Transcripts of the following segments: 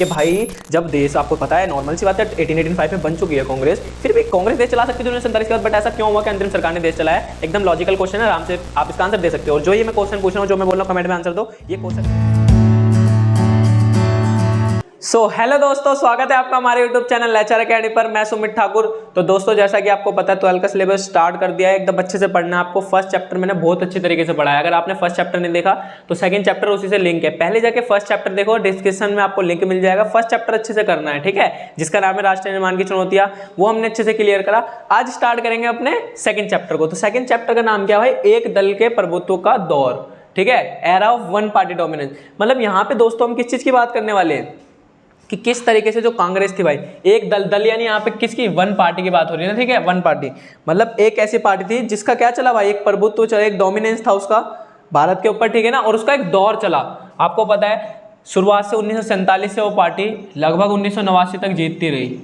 कि भाई जब देश, आपको पता है नॉर्मल सी बात है 1885 में बन चुकी है कांग्रेस, फिर भी कांग्रेस देश चला सकती है 1947 के बाद, बट ऐसा क्यों हुआ कि अंतरिम सरकार ने देश चलाया? एकदम लॉजिकल क्वेश्चन है, आराम से आप इसका आंसर दे सकते हो। और जो ये मैं क्वेश्चन पूछ रहा हूँ, जो मैं बोल रहा हूँ कमेंट में आंसर दो, ये क्वेश्चन। हेलो दोस्तों, स्वागत है आपका हमारे YouTube चैनल लेक्चर एकेडमी पर। मैं सुमित ठाकुर। तो दोस्तों, जैसा कि आपको पता है 12 का सिलेबस स्टार्ट कर दिया है, एकदम अच्छे से पढ़ना है आपको। फर्स्ट चैप्टर मैंने बहुत अच्छे तरीके से पढ़ाया। अगर आपने फर्स्ट चैप्टर नहीं देखा तो सेकंड चैप्टर उसी से लिंक है, पहले जाके फर्स्ट चैप्टर देखो, डिस्क्रिप्शन में आपको लिंक मिल जाएगा। फर्स्ट चैप्टर अच्छे से करना है, ठीक है, जिसका नाम है राष्ट्र निर्माण की चुनौतियां, वो हमने अच्छे से क्लियर करा। आज स्टार्ट करेंगे अपने सेकंड चैप्टर को। तो सेकंड चैप्टर का नाम क्या है भाई? एक दल के प्रभुत्व का दौर, ठीक है, era of one party dominance. मतलब यहाँ पे दोस्तों हम किस चीज की बात करने वाले हैं कि किस तरीके से जो कांग्रेस थी भाई, एक दल यानी यहाँ पे किसकी? वन पार्टी की बात हो रही है ना, ठीक है, वन पार्टी मतलब एक ऐसी पार्टी थी जिसका क्या चला भाई? एक प्रभुत्व चला, एक डोमिनेंस था उसका भारत के ऊपर, ठीक है ना, और उसका एक दौर चला। आपको पता है शुरुआत से 1947 से वो पार्टी लगभग 1989 तक जीतती रही,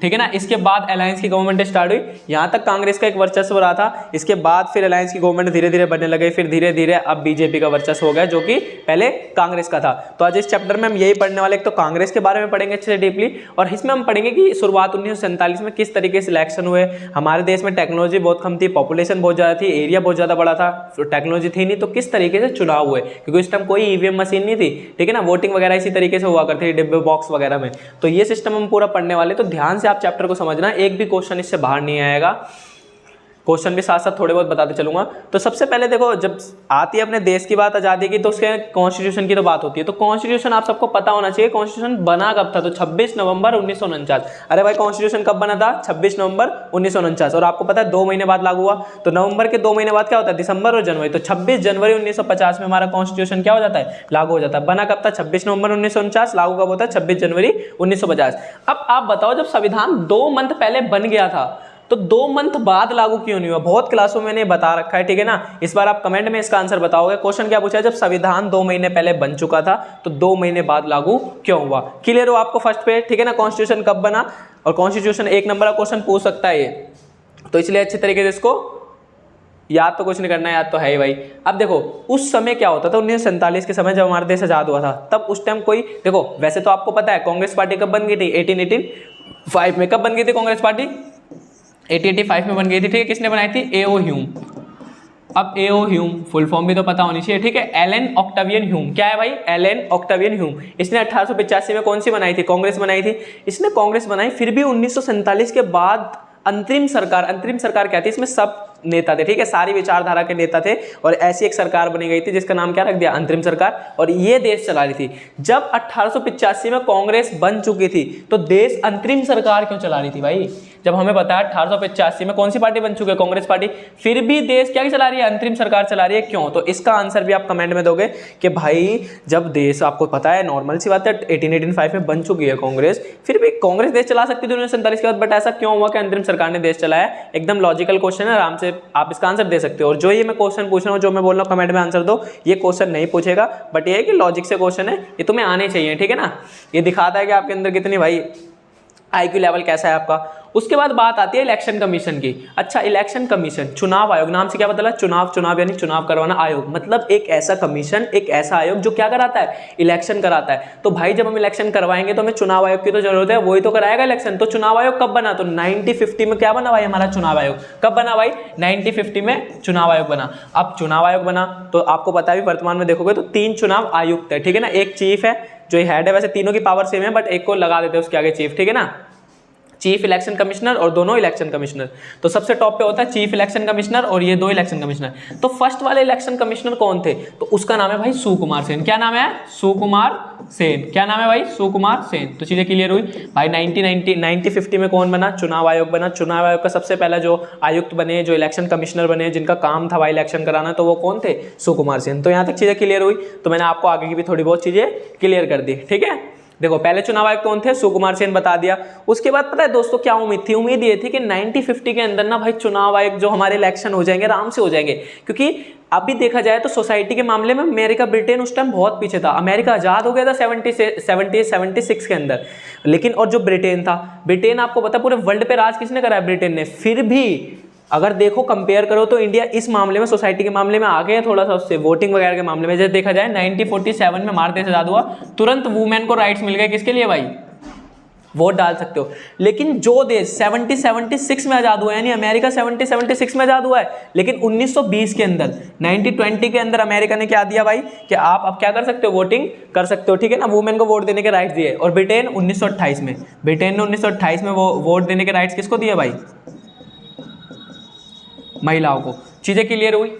ठीक है ना। इसके बाद अलायंस की गवर्नमेंट स्टार्ट हुई, यहाँ तक कांग्रेस का एक वर्चस्व रहा था। इसके बाद फिर अलायंस की गवर्नमेंट धीरे धीरे बनने लगे, फिर धीरे धीरे अब बीजेपी का वर्चस्व हो गया, जो कि पहले कांग्रेस का था। तो आज इस चैप्टर में हम यही पढ़ने वाले, एक तो कांग्रेस के बारे में पढ़ेंगे अच्छे से डीपली, और इसमें हम पढ़ेंगे कि शुरुआत 1947 में किस तरीके से इलेक्शन हुए। हमारे देश में टेक्नोलॉजी बहुत कम थी, पॉपुलेशन बहुत ज़्यादा थी, एरिया बहुत ज़्यादा बड़ा था, टेक्नोलॉजी थी नहीं, तो किस तरीके से चुनाव हुए, क्योंकि उस टाइम कोई ईवीएम मशीन नहीं थी, ठीक है ना, वोटिंग वगैरह इसी तरीके से हुआ करती थी डिब्बे बॉक्स वगैरह में। तो ये सिस्टम हम पूरा पढ़ने वाले, तो ध्यान से आप चैप्टर को समझना, एक भी क्वेश्चन इससे बाहर नहीं आएगा। क्वेश्चन भी साथ साथ थोड़े बहुत बताते चलूंगा। तो सबसे पहले देखो, जब आती है अपने देश की बात, आजादी की, तो उसके कॉन्स्टिट्यूशन की तो बात होती है। तो कॉन्स्टिट्यूशन आप सबको पता होना चाहिए, कॉन्स्टिट्यूशन बना कब था? तो 26 नवंबर 1949। अरे भाई, कॉन्स्टिट्यूशन कब बना था? 26 नवंबर 1949। और आपको पता है 2 महीने बाद लागू हुआ। तो नवंबर के 2 महीने बाद क्या होता है? दिसंबर और जनवरी। तो 26 जनवरी 1950 में हमारा कॉन्स्टिट्यूशन क्या हो जाता है? लागू हो जाता है। बना कब था? 26 नवंबर 1949। लागू कब होता है? 26 जनवरी 1950। अब आप बताओ, जब संविधान 2 मंथ पहले बन गया था, तो 2 मंथ बाद लागू क्यों नहीं हुआ? बहुत क्लासों में मैंने बता रखा है, ठीक है ना। इस बार आप कमेंट में इसका आंसर बताओगे। क्वेश्चन क्या पूछा है? जब संविधान 2 महीने पहले बन चुका था तो 2 महीने बाद लागू क्यों हुआ? क्लियर हो आपको फर्स्ट पे, ठीक है ना। कॉन्स्टिट्यूशन कब बना, और कॉन्स्टिट्यूशन 1 नंबर का क्वेश्चन पूछ सकता है ये, तो इसलिए अच्छे तरीके से इसको याद तो कुछ नहीं करना है, याद तो है ही भाई। अब देखो उस समय क्या होता था, 1947 के समय जब हमारा देश आजाद हुआ था, तब उस टाइम कोई, देखो वैसे तो आपको पता है कांग्रेस पार्टी कब बन गई थी? 1885 में। कब बन गई थी कांग्रेस पार्टी? 1885 में बन गई थी, ठीक है। किसने बनाई थी? एओ ह्यूम। अब एओ ह्यूम फुल फॉर्म भी तो पता होनी चाहिए, ठीक है। Allan Octavian Hume. क्या है भाई? Allan Octavian Hume. इसने 1885 में कौन सी बनाई थी? कांग्रेस बनाई थी। इसने कांग्रेस बनाई, फिर भी 1947 के बाद अंतरिम सरकार क्या थी? इसमें सब नेता थे, ठीक है, सारी विचारधारा के नेता थे, और ऐसी एक सरकार बनी गई थी जिसका नाम क्या रख दिया? अंतरिम सरकार। और ये देश चला रही थी। जब 1885 में कांग्रेस बन चुकी थी, तो देश अंतरिम सरकार क्यों चला रही थी भाई? जब हमें पता है 1885 में कौन सी पार्टी बन चुकी है? कांग्रेस पार्टी, फिर भी देश क्या चला रही है? अंतरिम सरकार चला रही है, क्यों? तो इसका आंसर भी आप कमेंट में दोगे कि भाई जब देश, आपको पता है नॉर्मल सी बात है 1885 में बन चुकी है कांग्रेस, फिर भी कांग्रेस देश चला सकती थी 1947 के बाद, बट ऐसा क्यों हुआ कि अंतरिम सरकार ने देश चलाया? एकदम लॉजिकल क्वेश्चन है, आराम से आप इसका आंसर दे सकते हो। और जो ये मैं क्वेश्चन पूछ रहा हूँ, जो मैं बोल रहा हूँ कमेंट में आंसर दो, ये क्वेश्चन नहीं पूछेगा, बट ये है कि लॉजिक से क्वेश्चन है, ये तुम्हें आने चाहिए, ठीक है ना। ये दिखाता है कि आपके अंदर कितनी भाई आईक्यू लेवल कैसा है आपका। उसके बाद बात आती है इलेक्शन कमीशन की। अच्छा, इलेक्शन कमीशन, चुनाव आयोग, नाम से क्या पता चला? चुनाव यानी चुनाव करवाना, आयोग मतलब एक ऐसा कमीशन, एक ऐसा आयोग जो क्या कराता है? इलेक्शन कराता है। तो भाई जब हम इलेक्शन करवाएंगे तो हमें चुनाव आयोग की तो जरूरत है, वही तो कराएगा इलेक्शन। तो चुनाव आयोग कब बना? तो 1950 में क्या बना भाई हमारा चुनाव आयोग? कब बना भाई? 1950 में चुनाव आयोग बना। अब चुनाव आयोग बना तो आपको पता है वर्तमान में देखोगे तो 3 चुनाव आयुक्त है, ठीक है ना। एक चीफ है जो हेड है, वैसे तीनों की पावर सेम है, बट एक को लगा देते हैं उसके आगे चीफ, ठीक है ना। चीफ इलेक्शन कमिश्नर और दोनों इलेक्शन कमिश्नर। तो सबसे टॉप पे होता है चीफ इलेक्शन कमिश्नर और ये 2 इलेक्शन कमिश्नर। तो फर्स्ट वाले इलेक्शन कमिश्नर कौन थे? तो उसका नाम है भाई सुकुमार सेन। क्या नाम है? सुकुमार सेन। क्या नाम है भाई? सुकुमार सेन। तो चीजें क्लियर हुई भाई। 1950 में कौन बना? चुनाव आयोग बना। चुनाव आयोग का सबसे पहला जो आयुक्त बने, जो इलेक्शन कमिश्नर बने, जिनका काम था भाई इलेक्शन कराना, तो वो कौन थे? सुकुमार सेन। तो यहाँ तक चीजें क्लियर हुई। तो मैंने आपको आगे की भी थोड़ी बहुत चीजें क्लियर कर दी, ठीक है। देखो पहले चुनाव आयुक्त कौन थे? सुकुमार सेन बता दिया। उसके बाद पता है दोस्तों क्या उम्मीद थी? उम्मीद ये थी कि 1950 के अंदर ना भाई चुनाव आयुक्त जो हमारे इलेक्शन हो जाएंगे, आराम से हो जाएंगे, क्योंकि अभी देखा जाए तो सोसाइटी के मामले में अमेरिका ब्रिटेन उस टाइम बहुत पीछे था। अमेरिका आजाद हो गया था 76 के अंदर, लेकिन और जो ब्रिटेन था, ब्रिटेन आपको पता पूरे वर्ल्ड पे राज किसने करा है? ब्रिटेन ने। फिर भी अगर देखो कंपेयर करो तो इंडिया इस मामले में, सोसाइटी के मामले में आगे है थोड़ा सा उससे, वोटिंग वगैरह के मामले में। जैसे देखा जाए 1947 में भारत देश आजाद हुआ, तुरंत वुमेन को राइट्स मिल गए, किसके लिए भाई, वोट डाल सकते हो। लेकिन जो देश 76 में आजाद हुआ है, यानी अमेरिका 76 में आजाद हुआ है, लेकिन 1920 के अंदर 1920 के अंदर अमेरिका ने क्या दिया भाई कि आप अब क्या कर सकते हो, वोटिंग कर सकते हो, ठीक है ना, वुमेन को वोट देने के राइट्स दिए। और ब्रिटेन 1928 में, ब्रिटेन ने 1928 में वो वोट देने के राइट्स किसको दिए भाई, महिलाओं को। चीजें क्लियर हुई,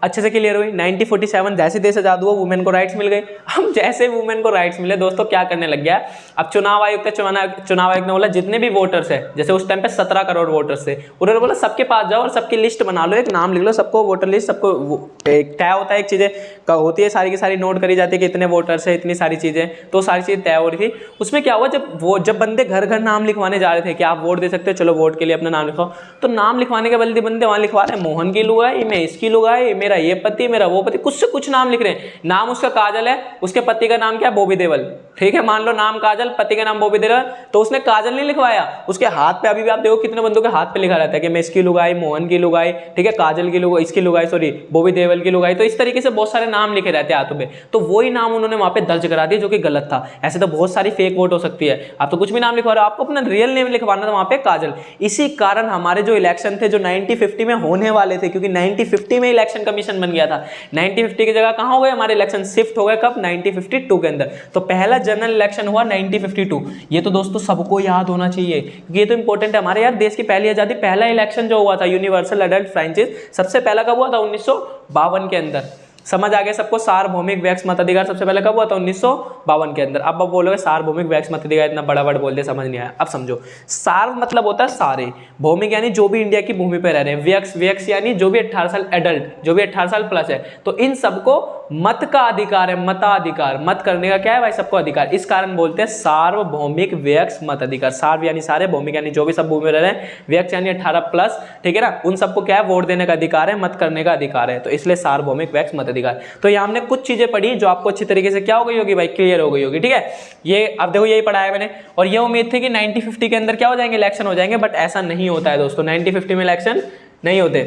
अच्छे से क्लियर हुई। 1947 जैसे देश आजाद हुआ, वुमेन को राइट्स मिल गए। हम जैसे वुमेन को राइट्स मिले दोस्तों, क्या करने लग गया, अब चुनाव आयोग ने बोला जितने भी वोटर्स है, जैसे उस टाइम पे 17 करोड़ वोटर्स थे, उन्होंने बोला सबके पास जाओ और सबकी लिस्ट बना लो, एक नाम लिख लो, सबको वोटर लिस्ट, सबको एक तय होता है, एक चीजें होती है सारी की सारी नोट करी जाती है कि इतने वोटर्स है, इतनी सारी चीजें, तो सारी चीजें तय हो रही थी। उसमें क्या हुआ, जब बंदे घर घर नाम लिखवाने जा रहे थे कि आप वोट दे सकते हो, चलो वोट के लिए अपना नाम लिखवाओ, तो नाम लिखवाने के बल्कि बंदे वहां लिखवा रहे हैं मोहन की लुगाई, मैं इसकी लुगाई, मेरा ये पति, मेरा वो पति, कुछ से कुछ नाम लिख रहे हैं। नाम उसका काजल है, उसके पति का नाम क्या है, बॉबी देओल, ठीक है, मान लो नाम काजल, पति का नाम बॉबी देओल, तो उसने काजल नहीं लिखवाया, उसके हाथ पे, अभी भी आप देखो कितने बंदों के हाथ पे लिखा रहता है कि मैं इसकी लुगाई, मोहन की लुगाई, ठीक है, काजल की लुगाई, इसकी लुगाई, सॉरी बॉबी देओल की लुगाई, तो इस तरीके से बहुत सारे नाम लिखे रहते हैं हाथों पे, तो वही नाम उन्होंने वहां पे दर्ज करा दिया, जो कि गलत था। ऐसे तो बहुत सारी फेक वोट हो सकती है, आप तो कुछ भी नाम लिखवा रहे हो, आपको अपना रियल नेम लिखवाना था वहां पे काजल। इसी कारण हमारे जो इलेक्शन थे, जो 1950 में होने वाले थे, क्योंकि 1950 में इलेक्शन कमीशन बन गया था, 1950 की जगह कहां हो गए हमारे इलेक्शन, शिफ्ट हो गए कब, 1952 के अंदर। तो पहला जनरल इलेक्शन हुआ 1952। ये तो दोस्तों सबको याद होना चाहिए, क्योंकि ये तो इंपॉर्टेंट है हमारे यार देश की पहली आजादी। पहला इलेक्शन जो हुआ था यूनिवर्सल एडल्ट फ्रेंचाइज, सबसे पहला कब हुआ था, 1952 के अंदर। समझ आ गया सबको, सार्वभौमिक वैक्स मताधिकार सबसे पहले कब हुआ था, 1952 के अंदर। अब बोलोगे सार्वभौमिक वैक्स मताधिकार, इतना बड़ा वर्ड बोल दिया, समझ नहीं आया। अब समझो, सार्व मतलब होता है सारे, भौमिक यानी जो भी इंडिया की भूमि पर रह रहे हैं, व्यक्स, व्यक्स यानी जो भी 18 साल एडल्ट, जो भी 18 साल प्लस है, तो इन सबको मत का अधिकार है, मताधिकार, मत करने का क्या है भाई, सबको अधिकार। इस कारण बोलते हैं सार्वभौमिक वैक्स मताधिकार। सार्व यानी सारे, भौमिक यानी जो भी सब भूमि में रह रहे हैं, व्यक्स यानी 18 प्लस, ठीक है ना, उन सबको क्या है, वोट देने का अधिकार है, मत करने का अधिकार है, तो इसलिए सार्वभौमिक वैक्स मताधिकार। तो ये हमने कुछ चीजें पढ़ी जो आपको अच्छी तरीके से क्या हो गई होगी भाई, क्लियर हो गई होगी, ठीक है। ये अब देखो यही पढ़ाया मैंने, और ये उम्मीद थी कि 1950 के अंदर क्या हो जाएंगे, इलेक्शन हो जाएंगे, बट ऐसा नहीं होता है दोस्तों, 1950 में इलेक्शन नहीं होते।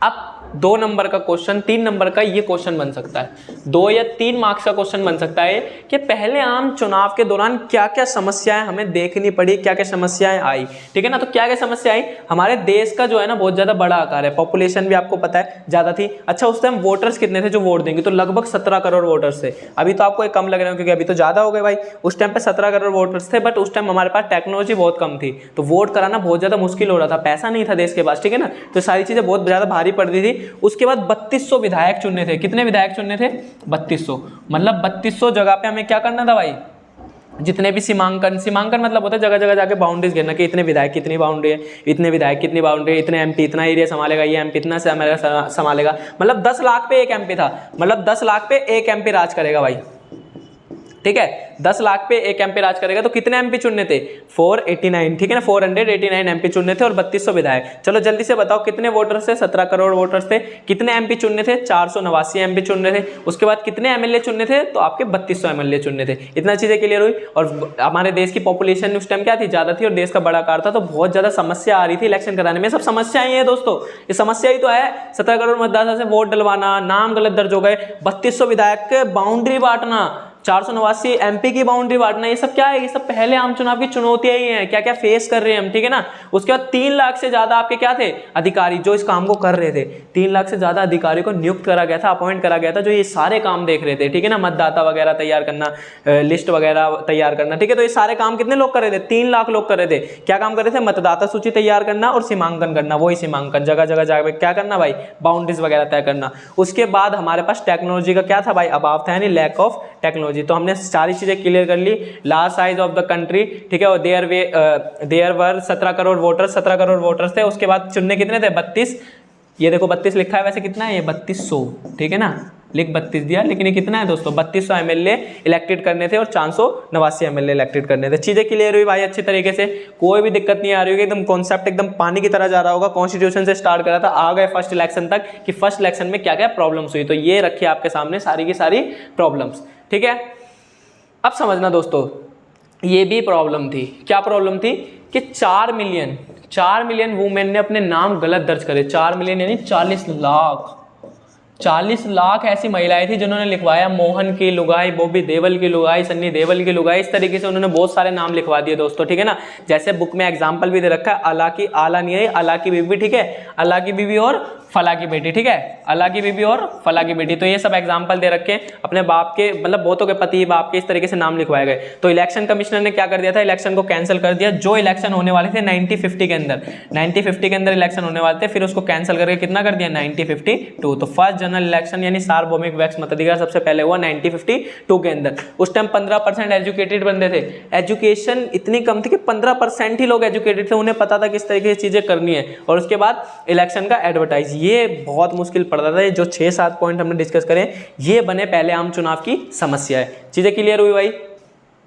अब 2 नंबर का क्वेश्चन, 3 नंबर का ये क्वेश्चन बन सकता है, 2 या 3 मार्क्स का क्वेश्चन बन सकता है कि पहले आम चुनाव के दौरान क्या क्या समस्याएं हमें देखनी पड़ी, क्या क्या समस्याएं आई, ठीक है ना। तो क्या क्या समस्या आई, हमारे देश का जो है ना बहुत ज्यादा बड़ा आकार है, पॉपुलेशन भी आपको पता है ज्यादा थी। अच्छा, उस टाइम वोटर्स कितने थे जो वोट देंगे, तो लगभग 17 करोड़ वोटर्स थे। अभी तो आपको एक कम लग रहे हो क्योंकि अभी तो ज्यादा हो गए भाई, उस टाइम पे 17 करोड़ वोटर्स थे, बट उस टाइम हमारे पास टेक्नोलॉजी बहुत कम थी, तो वोट कराना बहुत ज्यादा मुश्किल हो रहा था, पैसा नहीं था देश के पास, ठीक है ना, तो सारी चीजें बहुत ज्यादा भारी पड़ रही थी। उसके बाद 3200 विधायक चुनने थे। कितने विधायक चुनने थे, 3200, मतलब 3200 जगह पे हमें क्या करना था भाई, जितने भी सीमांकन, सीमांकन मतलब होता है जगह जगह जाके बाउंड्रीज घेरना कि इतने विधायक कितनी बाउंड्री है, इतने विधायक कितनी बाउंड्री है, इतने एमपी इतना एरिया संभालेगा, ये एमपी इतना संभालेगा, मतलब 10 लाख पे एक एमपी था, मतलब 10 लाख पे एक एमपी राज करेगा भाई, ठीक है, 10 लाख पे एक एमपी राज करेगा। तो कितने एमपी चुनने थे, 489, ठीक है ना, 489 एमपी चुनने थे और 3200 विधायक। चलो जल्दी से बताओ कितने वोटर्स थे, 17 करोड़ वोटर्स थे, कितने एमपी चुनने थे, 489 एमपी चुनने थे। उसके बाद कितने एमएलए चुनने थे, तो आपके 3200 एमएलए चुनने थे। इतना चीजें क्लियर हुई। और हमारे देश की पॉपुलेशन उस टाइम क्या थी, ज्यादा थी, और देश का बड़ा आकार था, तो बहुत ज्यादा समस्या आ रही थी इलेक्शन कराने में। सब समस्या ही है दोस्तों, ये समस्या ही तो है, 17 करोड़ मतदाता से वोट डलवाना, नाम गलत दर्ज हो गए, 3200 विधायक के बाउंड्री बांटना, 489 एमपी की बाउंड्री बांटना, ये सब क्या है, ये सब पहले आम चुनाव की चुनौतियां ही हैं, क्या क्या फेस कर रहे हैं हम, ठीक है ना। उसके बाद 3 लाख से ज्यादा आपके क्या थे, अधिकारी जो इस काम को कर रहे थे। 3 लाख से ज्यादा अधिकारियों को नियुक्त करा गया था, अपॉइंट करा गया था, जो ये सारे काम देख रहे थे, ठीक है ना, मतदाता वगैरह तैयार करना, लिस्ट वगैरह तैयार करना, ठीक है। तो ये सारे काम कितने लोग कर रहे थे, 3 लाख लोग कर रहे थे। क्या काम कर रहे थे, मतदाता सूची तैयार करना और सीमांकन करना, वही सीमांकन, जगह जगह जाकर क्या करना भाई, बाउंड्रीज वगैरह तय करना। उसके बाद हमारे पास टेक्नोलॉजी का क्या था भाई, अभाव था, यानी लैक ऑफ टेक्नोलॉजी। तो हमने सारी चीजें क्लियर कर ली। Large size of the country, ठीक है, और there were 17 crore voters, 17 crore voters थे। उसके बाद चुनने कितने थे, 32, ये देखो 32 लिखा है, वैसे कितना है ये 3200, ठीक है ना, लिख 32 दिया, लेकिन ये कितना है दोस्तों, 3200 एमएलए इलेक्टेड करने थे और 489 एमएलए इलेक्टेड करने थे। चीजें क्लियर हुई भाई अच्छी तरीके से, कोई भी दिक्कत नहीं आ रही होगी, एकदम कॉन्सेप्ट एकदम पानी की तरह जा रहा होगा। कॉन्स्टिट्यूशन से स्टार्ट करा था, आ गए फर्स्ट इलेक्शन तक कि फर्स्ट इलेक्शन में क्या क्या प्रॉब्लम्स हुई, तो ये रखी आपके सामने सारी की सारी प्रॉब्लम्स, ठीक है। अब समझना दोस्तों, ये भी प्रॉब्लम थी, क्या प्रॉब्लम थी कि 4 4 मिलियन वुमेन ने अपने नाम गलत दर्ज करे। 4 मिलियन यानी 40 लाख। 40 लाख ऐसी महिलाएं थी जिन्होंने लिखवाया मोहन की लुगाई, बॉबी देओल की लुगाई, सन्नी देओल की लुगाई, इस तरीके से उन्होंने बहुत सारे नाम लिखवा दिए दोस्तों, ठीक है ना। जैसे बुक में एग्जांपल भी दे रखा है, अला की, आला नहीं है, अला की बीबी, ठीक है, अला की बीबी और फला की बेटी, ठीक है, अला की बीबी और फला की बेटी। तो ये सब एग्जांपल दे रखे हैं, अपने बाप के मतलब बहुतों के पति, बाप के, इस तरीके से नाम लिखवाए गए। तो इलेक्शन कमिश्नर ने क्या कर दिया था, इलेक्शन को कैंसिल कर दिया। जो इलेक्शन होने वाले थे 1950 के अंदर, 1950 के अंदर इलेक्शन होने वाले थे, फिर उसको कैंसिल करके कितना कर दिया, 1952। तो फर्स्ट जनरल इलेक्शन यानी सार्वभौमिक वैक्स मताधिकार सबसे पहले हुआ 1952 के अंदर। उस टाइम 15% एजुकेटेड बंदे थे। एजुकेशन इतनी कम थी कि 15% ही लोग एजुकेटेड थे, उन्हें पता था किस तरीके से चीजें करनी है। और उसके बाद इलेक्शन का एडवर्टाइज, ये बहुत मुश्किल पड़ता था। ये जो 6-7 पॉइंट हमने डिस्कस करें, ये बने पहले आम चुनाव की समस्या है। चीजें क्लियर हुई भाई,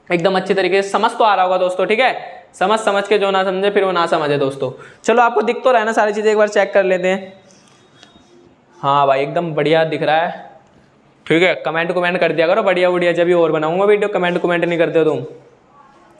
एकदम अच्छी तरीके से समझ तो आ रहा होगा दोस्तों, ठीक है। समझ के जो ना समझे फिर वो ना समझे दोस्तों। चलो आपको दिख तो रहा है ना सारी चीजें, एक बार चेक कर लेते हैं। हाँ भाई एकदम बढ़िया दिख रहा है, ठीक है। कमेंट कर दिया करो, बढ़िया बढ़िया, जब भी और बनाऊंगा वीडियो। कमेंट नहीं करते हो तुम।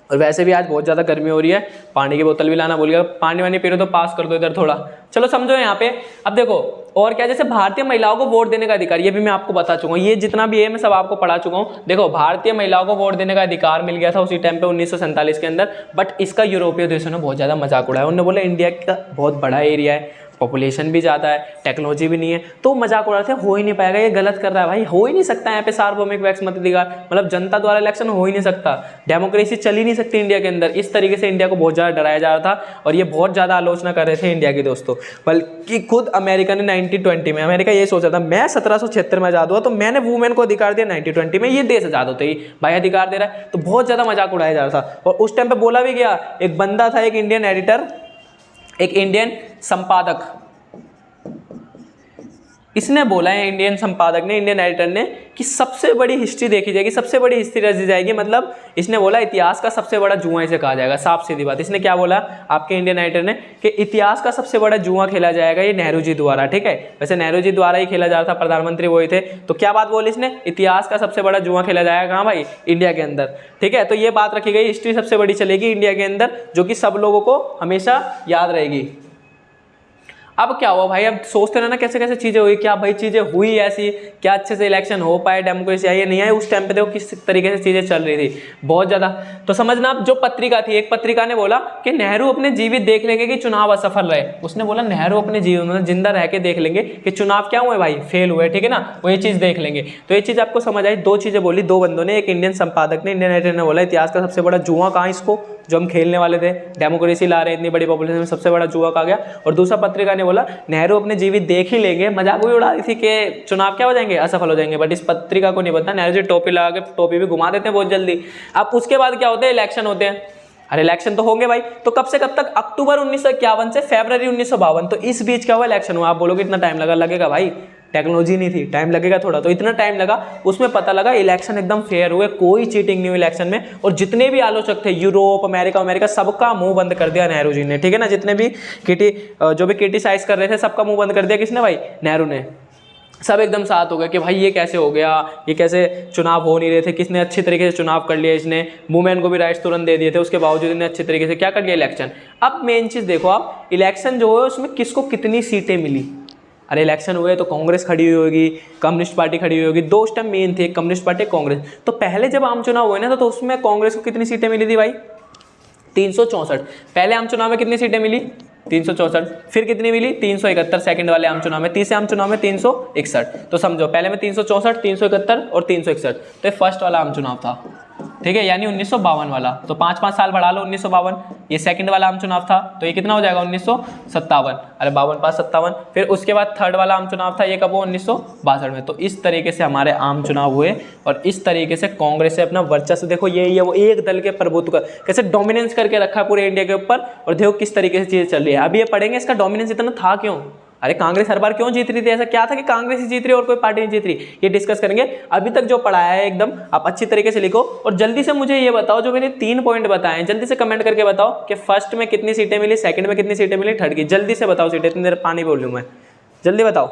और वैसे भी आज बहुत ज़्यादा गर्मी हो रही है, पानी की बोतल भी लाना भूल गया। पानी वानी पी रहे हो तो पास कर दो इधर थोड़ा। चलो समझो यहाँ पे। अब देखो और क्या, जैसे भारतीय महिलाओं को वोट देने का अधिकार, ये भी मैं आपको बता चुका हूँ। ये जितना भी है मैं सब आपको पढ़ा चुका हूँ। देखो भारतीय महिलाओं को वोट देने का अधिकार मिल गया था उसी टाइम पे 1947 के अंदर। बट इसका यूरोपीय देशों ने बहुत ज़्यादा मजाक उड़ाया। उन्होंने बोला इंडिया का बहुत बड़ा एरिया है, पॉपुलेशन भी ज़्यादा है, टेक्नोलॉजी भी नहीं है, तो मजाक उड़ाते हो ही नहीं पाएगा, ये गलत कर रहा है भाई, हो ही नहीं सकता यहाँ पे सार्वभौमिक वैक्स मताधिकार, मतलब जनता द्वारा इलेक्शन हो ही नहीं सकता, डेमोक्रेसी चल ही नहीं सकती इंडिया के अंदर। इस तरीके से इंडिया को बहुत ज़्यादा डराया जा रहा था और ये बहुत ज़्यादा आलोचना कर रहे थे इंडिया की दोस्तों। बल्कि खुद अमेरिका ने 1920 में, अमेरिका ये सोचा था मैं 1776 में आज़ाद हुआ तो मैंने वुमेन को अधिकार दिया 1920 में, ये देश आज़ाद होते ही भाई अधिकार दे रहा है। तो बहुत ज़्यादा मजाक उड़ाया जा रहा था। और उस टाइम पे बोला भी गया, एक बंदा था, एक इंडियन एडिटर, एक इंडियन संपादक, इसने बोला है, इंडियन संपादक ने, इंडियन एडिटर ने, कि सबसे बड़ी हिस्ट्री देखी जाएगी, सबसे बड़ी हिस्ट्री रची जाएगी। मतलब इसने बोला इतिहास का सबसे बड़ा जुआ इसे कहा जाएगा। साफ सीधी बात, इसने क्या बोला आपके इंडियन एडिटर ने, कि इतिहास का सबसे बड़ा जुआ खेला जाएगा ये नेहरू जी द्वारा, ठीक है। वैसे नेहरू जी द्वारा ही खेला जा रहा था, प्रधानमंत्री वही थे। तो क्या बात बोली इसने, इतिहास का सबसे बड़ा जुआ खेला जाएगा कहाँ भाई, इंडिया के अंदर, ठीक है। तो ये बात रखी गई, हिस्ट्री सबसे बड़ी चलेगी इंडिया के अंदर, जो कि सब लोगों को हमेशा याद रहेगी। अब क्या हुआ भाई, अब सोचते रहना कैसे कैसे चीजें हुई, क्या भाई चीजें हुई ऐसी, क्या अच्छे से इलेक्शन हो पाए, डेमोक्रेसी आई या नहीं आई। उस टाइम पे देखो किस तरीके से चीजें चल रही थी, बहुत ज्यादा। तो समझना, अब जो पत्रिका थी, एक पत्रिका ने बोला कि नेहरू अपने जीवित देख लेंगे कि चुनाव असफल रहे। उसने बोला नेहरू अपने जीवन में जिंदा रह के देख लेंगे कि चुनाव क्या हुए भाई, फेल हुए, ठीक है ना, वो ये चीज देख लेंगे। तो ये चीज आपको समझ आई। दो चीजें बोली दो बंदों ने, एक इंडियन संपादक ने, इंडियन एडिटर ने बोला इतिहास का सबसे बड़ा जुआ कहाँ इसको, जो हम खेलने वाले थे, डेमोक्रेसी ला रहे इतनी बड़ी पॉपुलेशन में, सबसे बड़ा जुआ कहा गया। और दूसरा पत्रिका ने बोला नेहरू अपने जीवित देख ही लेंगे, मजाक भी उड़ा रही थी कि चुनाव क्या हो जाएंगे, असफल हो जाएंगे। बट इस पत्रिका को नहीं पता नेहरू जी टोपी लगा के टोपी भी घुमा देते हैं बहुत जल्दी। अब उसके बाद क्या होते हैं, इलेक्शन होते हैं। अरे इलेक्शन तो होंगे भाई, तो कब से कब तक, अक्टूबर 1951 से फरवरी 1952, तो इस बीच क्या हुआ, इलेक्शन हुआ। आप बोलोगे इतना टाइम लगेगा भाई, टेक्नोलॉजी नहीं थी, टाइम लगेगा थोड़ा, तो इतना टाइम लगा। उसमें पता लगा इलेक्शन एकदम फेयर हुए, कोई चीटिंग नहीं हुई इलेक्शन में। और जितने भी आलोचक थे यूरोप, अमेरिका, सबका मुंह बंद कर दिया नेहरू जी ने, ठीक है ना। जितने भी जो भी क्रिटिसाइज कर रहे थे, सबका मुंह बंद कर दिया किसने भाई, नेहरू ने। सब एकदम साथ हो गए कि भाई ये कैसे हो गया, ये कैसे चुनाव हो नहीं रहे थे, किसने अच्छी तरीके से चुनाव कर लिया, इसने वुमेन को भी राइट्स तुरंत दे दिए थे, उसके बावजूद इन्हें अच्छे तरीके से क्या कर लिया, इलेक्शन। अब मेन चीज़ देखो आप, इलेक्शन जो है उसमें किसको कितनी सीटें मिली। अरे इलेक्शन हुए तो कांग्रेस खड़ी हुई होगी, कम्युनिस्ट पार्टी खड़ी हुई होगी, दो उस टाइम मेन थे, कम्युनिस्ट पार्टी, कांग्रेस। तो पहले जब आम चुनाव हुए ना तो उसमें कांग्रेस को कितनी सीटें मिली थी भाई, 364। पहले आम चुनाव में कितनी सीटें मिली, 364। फिर कितनी मिली, 371 सेकंड वाले आम चुनाव में, तीसरे आम चुनाव में 361। तो समझो पहले में 364, 371 और 361, तो ये फर्स्ट वाला आम चुनाव था, ठीक है, यानी 1952 वाला। तो 5-5 साल बढ़ा लो, 1952। ये सेकंड वाला आम चुनाव था, तो ये कितना हो जाएगा, 1957। अरे 52 5 57। फिर उसके बाद थर्ड वाला आम चुनाव था, ये कब हुआ, 1962 में। तो इस तरीके से हमारे आम चुनाव हुए और इस तरीके से कांग्रेस से अपना वर्चस्व, देखो ये वो एक दल के प्रभुत्व का कैसे डोमिनेंस करके रखा पूरे इंडिया के ऊपर। और देखो किस तरीके से चीजें चल रही है। अभी ये पढ़ेंगे इसका डोमिनेंस इतना था क्यों। अरे कांग्रेस हर बार क्यों जीत रही थी, ऐसा क्या था कि कांग्रेस ही जीत रही और कोई पार्टी नहीं जीत रही, ये डिस्कस करेंगे। अभी तक जो पढ़ाया है एकदम आप अच्छी तरीके से लिखो। और जल्दी से मुझे ये बताओ, जो मैंने 3 पॉइंट बताए, जल्दी से कमेंट करके बताओ कि फर्स्ट में कितनी सीटें मिली, सेकंड में कितनी सीटें मिली, थर्ड की। जल्दी से बताओ सीटें, इतनी देर पानी बोल लूँ मैं, जल्दी बताओ।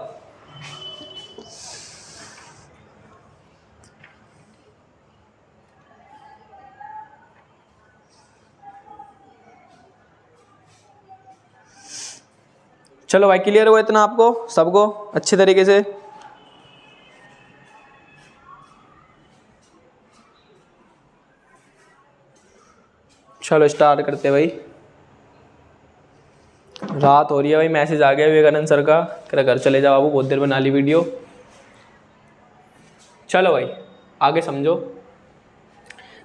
चलो भाई क्लियर हुआ इतना आपको सबको अच्छे तरीके से। चलो स्टार्ट करते हैं भाई। रात हो रही है भाई, मैसेज आ गया विवेकानंद सर का, कह घर चले जाओ बाबू, बहुत देर बना ली वीडियो। चलो भाई आगे समझो।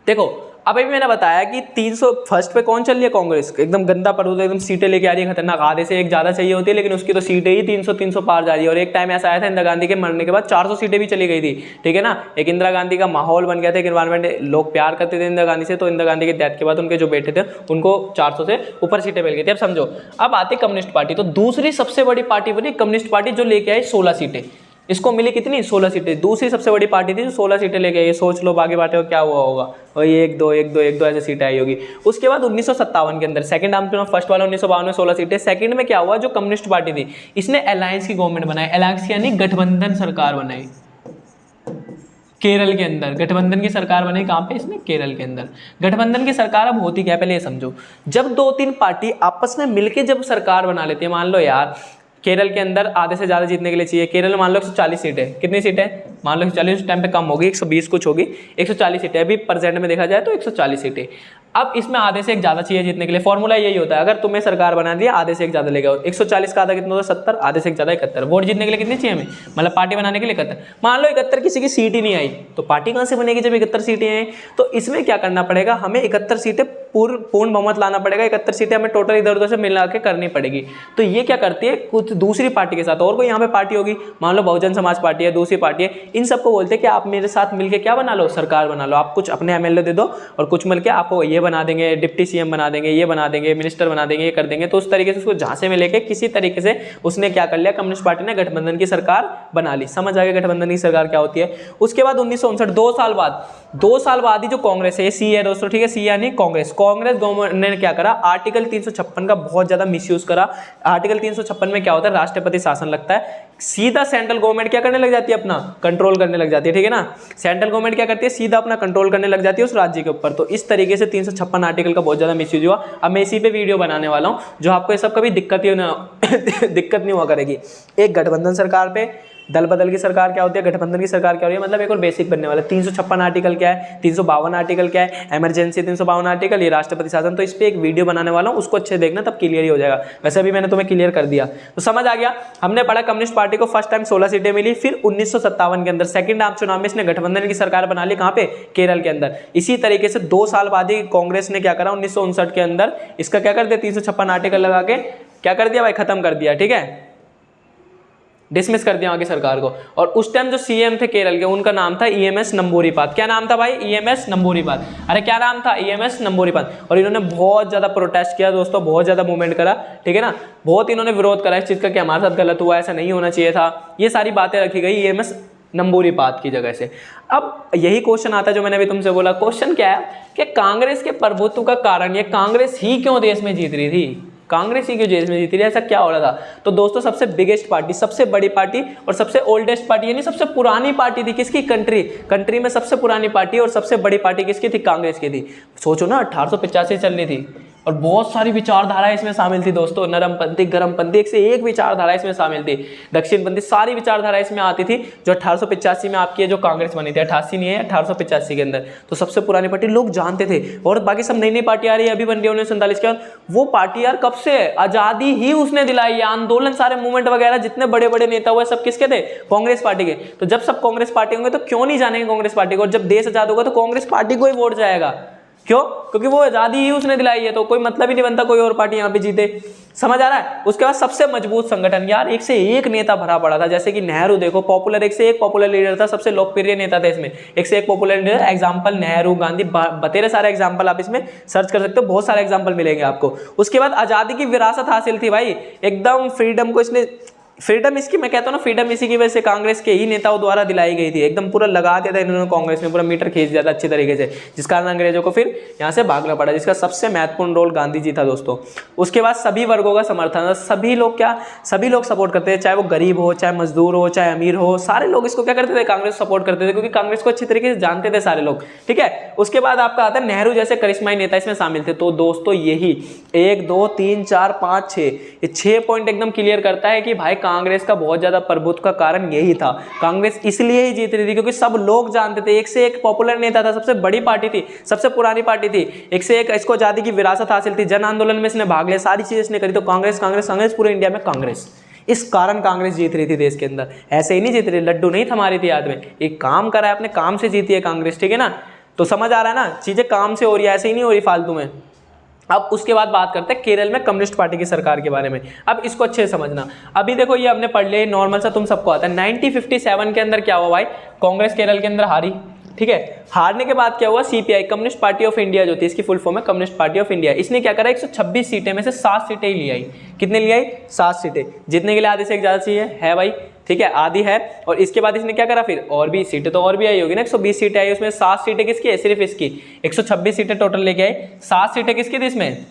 देखो अब अभी मैंने बताया कि 300 फर्स्ट पे कौन चल रही है, कांग्रेस एकदम गंदा प्रदूषण, एकदम सीटें लेके आ रही है खतरनाक, आधे से एक ज़्यादा चाहिए होती है, लेकिन उसकी तो सीटें ही 300 पार जा रही है। और एक टाइम ऐसा आया था इंदिरा गांधी के मरने के बाद 400 सीटें भी चली गई थी, ठीक है ना। एक इंदिरा गांधी का माहौल बन गया था, एक इन्वायरमेंट, लोग प्यार करते थे इंदिरा गांधी से, तो इंदिरा गांधी के डेथ के बाद उनके जो बेटे थे उनको 400 से ऊपर सीटें मिल गई थी। अब समझो, अब आती कम्युनिस्ट पार्टी, तो दूसरी सबसे बड़ी पार्टी बनी कम्युनिस्ट पार्टी, जो लेके आई 16 सीटें। इसको मिली कितनी, 16 सीटें। दूसरी सबसे बड़ी पार्टी थी जो 16 सीटें लेके आई। सोच लो बाकी पार्टियों को क्या हुआ होगा, वही 1 2 1 2 1 2 ऐसे सीटें आई होगी। उसके बाद 1957 के अंदर सेकंड आम चुनाव, फर्स्ट वाला 1952 में 16 सीटें। सेकंड में क्या हुआ, जो कम्युनिस्ट पार्टी थी इसने अलायंस की गवर्नमेंट बनाई, अलायंस यानी गठबंधन सरकार बनाई केरल के अंदर। गठबंधन की सरकार बनी कहाँ पे, इसमें केरल के अंदर। गठबंधन की सरकार अब होती क्या है पहले ये समझो। जब 2-3 पार्टी आपस में मिलके जब सरकार बना लेती है, मान लो यार केरल के अंदर आधे से ज़्यादा जीतने के लिए चाहिए, केरल में मान लो 140 सीटें, कितनी सीटें, मान लो 140, उस टाइम पे कम होगी 120 कुछ होगी, 140 सीटें अभी प्रेजेंट में देखा जाए तो 140 सीटें। अब इसमें आधे से एक ज़्यादा चाहिए जीतने के लिए, फॉर्मूला यही होता है, अगर तुम्हें सरकार बना दिया आधे से एक ज़्यादा लेगा, 140 का आधा कितना होता है 70, आधे से एक ज़्यादा 71। वोट जीतने के लिए कितनी चाहिए हमें, मतलब पार्टी बनाने के लिए 71। मान लो 71 किसी की सीट ही नहीं आई, तो पार्टी कहाँ से बनेगी जब 71 सीटें आई। तो इसमें क्या करना पड़ेगा, हमें 71 सीटें पूर्ण बहुमत लाना पड़ेगा, 71 सीटें हमें टोटल इधर उधर से मिला के करनी पड़ेगी। तो ये क्या करती है, कुछ दूसरी पार्टी के साथ, और कोई यहाँ पे पार्टी होगी, मान लो बहुजन समाज पार्टी है, दूसरी पार्टी है, इन सबको बोलते हैं कि आप मेरे साथ मिलके क्या बना लो, सरकार बना लो। आप कुछ अपने एमएलए दे दो और कुछ मिलके आपको ये बना देंगे, डिप्टी सीएम बना देंगे, ये बना देंगे, मिनिस्टर बना देंगे, ये कर देंगे। तो उस तरीके से उसको झांसे में लेके किसी तरीके से उसने क्या कर लिया, कम्युनिस्ट पार्टी ने गठबंधन की सरकार बना ली। समझ आ गया गठबंधन की सरकार क्या होती है। उसके बाद 1959, 2 साल बाद ही जो कांग्रेस है, सी है दोस्तों, ठीक है, सी यानी कांग्रेस गवर्नमेंट ने क्या करा, आर्टिकल 356 का बहुत ज्यादा मिसयूज करा। आर्टिकल 356 में क्या होता है, राष्ट्रपति शासन लगता है, सीधा सेंट्रल गवर्नमेंट क्या करने लग जाती है, अपना कंट्रोल करने लग जाती है, ठीक है ना। सेंट्रल गवर्नमेंट क्या करती है, सीधा अपना कंट्रोल करने लग जाती है उस राज्य के ऊपर। तो इस तरीके से 356 आर्टिकल का बहुत ज्यादा मिसयूज हुआ। अब मैं इसी पे वीडियो बनाने वाला हूं, जो आपको ये सब कभी दिक्कत नहीं हुआ करेगी। एक गठबंधन सरकार पे दल बदल की सरकार क्या होती है, गठबंधन की सरकार क्या हो रही है, मतलब एक और बेसिक बनने वाला है। 356 आर्टिकल क्या है, 352 आर्टिकल क्या है, इमरजेंसी 352 आर्टिकल, ये राष्ट्रपति शासन। तो इस पे एक वीडियो बनाने वाला हूँ, उसको अच्छे देखना, तब क्लियर ही हो जाएगा। वैसे भी मैंने तुम्हें क्लियर कर दिया, तो समझ आ गया। हमने पढ़ा कम्युनिस्ट पार्टी को फर्स्ट टाइम 16 सीटें मिली, फिर 1957 के अंदर सेकंड आम चुनाव में इसने गठबंधन की सरकार बना ली, कहाँ पे, केरल के अंदर। इसी तरीके से 2 साल बाद ही कांग्रेस ने क्या करा, 1959 के अंदर इसका क्या कर दिया, 356 आर्टिकल लगा के क्या कर दिया भाई, खत्म कर दिया, ठीक है, डिसमिस कर दिया आगे सरकार को। और उस टाइम जो सीएम थे केरल के, उनका नाम था ईएमएस नंबूरीपाद। क्या नाम था भाई, ईएमएस नंबूरीपाद। अरे क्या नाम था, ईएमएस नंबूरीपाद। और इन्होंने बहुत ज्यादा प्रोटेस्ट किया दोस्तों, बहुत ज्यादा मूवमेंट करा, ठीक है ना, बहुत इन्होंने विरोध करा इस चीज का कि हमारे साथ गलत हुआ, ऐसा नहीं होना चाहिए था। ये सारी बातें रखी गई ईएमएस नंबूरीपाद की जगह से। अब यही क्वेश्चन आता है जो मैंने अभी तुमसे बोला। क्वेश्चन क्या है कि कांग्रेस के प्रभुत्व का कारण, ये कांग्रेस ही क्यों देश में जीत रही थी, कांग्रेस ही क्यों देश में जीती रही, ऐसा क्या हो रहा था। तो दोस्तों सबसे बिगेस्ट पार्टी, सबसे बड़ी पार्टी और सबसे ओल्डेस्ट पार्टी, यानी सबसे पुरानी पार्टी थी किसकी, कंट्री में सबसे पुरानी पार्टी और सबसे बड़ी पार्टी किसकी थी, कांग्रेस की थी। सोचो ना 1885 चल रही थी, और बहुत सारी विचारधाराएं इसमें शामिल थी दोस्तों, नरमपंथी, गरमपंथी, एक से एक विचारधारा इसमें शामिल थी, दक्षिणपंथी, सारी विचारधाराएं इसमें आती थी, जो 1885 में आपकी जो कांग्रेस बनी थी, 88 नहीं है, 1885 के अंदर। तो सबसे पुरानी पार्टी लोग जानते थे, और बाकी सब नई नई पार्टी आ रही है, अभी बन रही है 1947 के बाद। वो पार्टी यार कब से, आजादी ही उसने दिलाई, आंदोलन, सारे मूवमेंट वगैरह जितने बड़े बड़े नेता हुए सब किसके थे, कांग्रेस पार्टी के। तो जब सब कांग्रेस पार्टी होंगे तो क्यों नहीं जानेंगे कांग्रेस पार्टी को, और जब देश आजाद होगा तो कांग्रेस पार्टी को ही वोट जाएगा। क्यों, क्योंकि वो आजादी ही उसने दिलाई है, तो कोई मतलब ही नहीं बनता कोई और पार्टी यहाँ पे जीते। समझ आ रहा है। उसके बाद सबसे मजबूत संगठन, यार एक से एक नेता भरा पड़ा था, जैसे कि नेहरू देखो, पॉपुलर, एक से एक पॉपुलर लीडर था, सबसे लोकप्रिय नेता था इसमें, एक से एक popular leader. Example Nehru, Gandhi, बतेरे सारे एग्जांपल आप इसमें सर्च कर सकते हो, बहुत सारे एग्जांपल मिलेंगे आपको। उसके बाद आजादी की विरासत हासिल थी भाई, एकदम फ्रीडम को इसने फ्रीडम इसकी, मैं कहता हूँ ना, फ्रीडम इसी की वजह से कांग्रेस के ही नेताओं द्वारा दिलाई गई थी। एकदम पूरा लगा दिया था इन्होंने, कांग्रेस ने पूरा मीटर खींच दिया था अच्छी तरीके से, जिस कारण अंग्रेजों को फिर यहाँ से भागना पड़ा, जिसका सबसे महत्वपूर्ण रोल गांधी जी था दोस्तों। उसके बाद सभी वर्गों का समर्थन, सभी लोग क्या, सभी लोग सपोर्ट करते थे, चाहे वो गरीब हो, चाहे मजदूर हो, चाहे अमीर हो, सारे लोग इसको क्या करते थे, कांग्रेस सपोर्ट करते थे, क्योंकि कांग्रेस को अच्छी तरीके से जानते थे सारे लोग। ठीक है, उसके बाद आपका आता है नेहरू जैसे करिश्माई नेता इसमें शामिल थे। तो दोस्तों यही 1 2 3 4 5 6 ये 6 पॉइंट एकदम क्लियर करता है कि भाई कांग्रेस का बहुत ज्यादा प्रभुत्व का कारण यही था। कांग्रेस इसलिए ही जीत रही थी क्योंकि सब लोग जानते थे, एक से एक पॉपुलर नेता था, सबसे बड़ी पार्टी थी, सबसे पुरानी पार्टी थी, एक से एक इसको आजादी की विरासत हासिल थी, जन आंदोलन में इसने भाग लिया, सारी चीजें इसने करी। तो कांग्रेस कांग्रेस कांग्रेस पूरे इंडिया में कांग्रेस, इस कारण कांग्रेस जीत रही थी देश के अंदर। ऐसे ही नहीं जीत रही, लड्डू नहीं थमा रही थी हाथ में, एक काम करा है, अपने काम से जीती है कांग्रेस। ठीक है ना, तो समझ आ रहा है ना, चीजें काम से हो रही है, ऐसे ही नहीं हो रही फालतू में। अब उसके बाद बात करते हैं केरल में कम्युनिस्ट पार्टी की सरकार के बारे में। अब इसको अच्छे से समझना। अभी देखो ये हमने पढ़ लिया, नॉर्मल सा तुम सबको आता है। 1957 के अंदर क्या हुआ भाई, कांग्रेस केरल के अंदर हारी। ठीक है, हारने के बाद क्या हुआ, CPI communist party of India जो थी, इसकी फुल फॉर्म है कम्युनिस्ट पार्टी ऑफ इंडिया, इसने क्या करा 126 सीटें में से 7 सीटें ही ली आई। कितने ली आई, 7 सीटें, जीतने के लिए आधे से एक ज्यादा चाहिए है भाई। ठीक है, आधी है। और इसके बाद इसने क्या करा, फिर और भी सीटें तो और भी आई होगी ना, 120 सीटें आई, उसमें 7 सीटें किसकी है, सिर्फ इसकी। 126 सीटें टोटल लेके आए, 7 सीटें किसकी थी इसमें,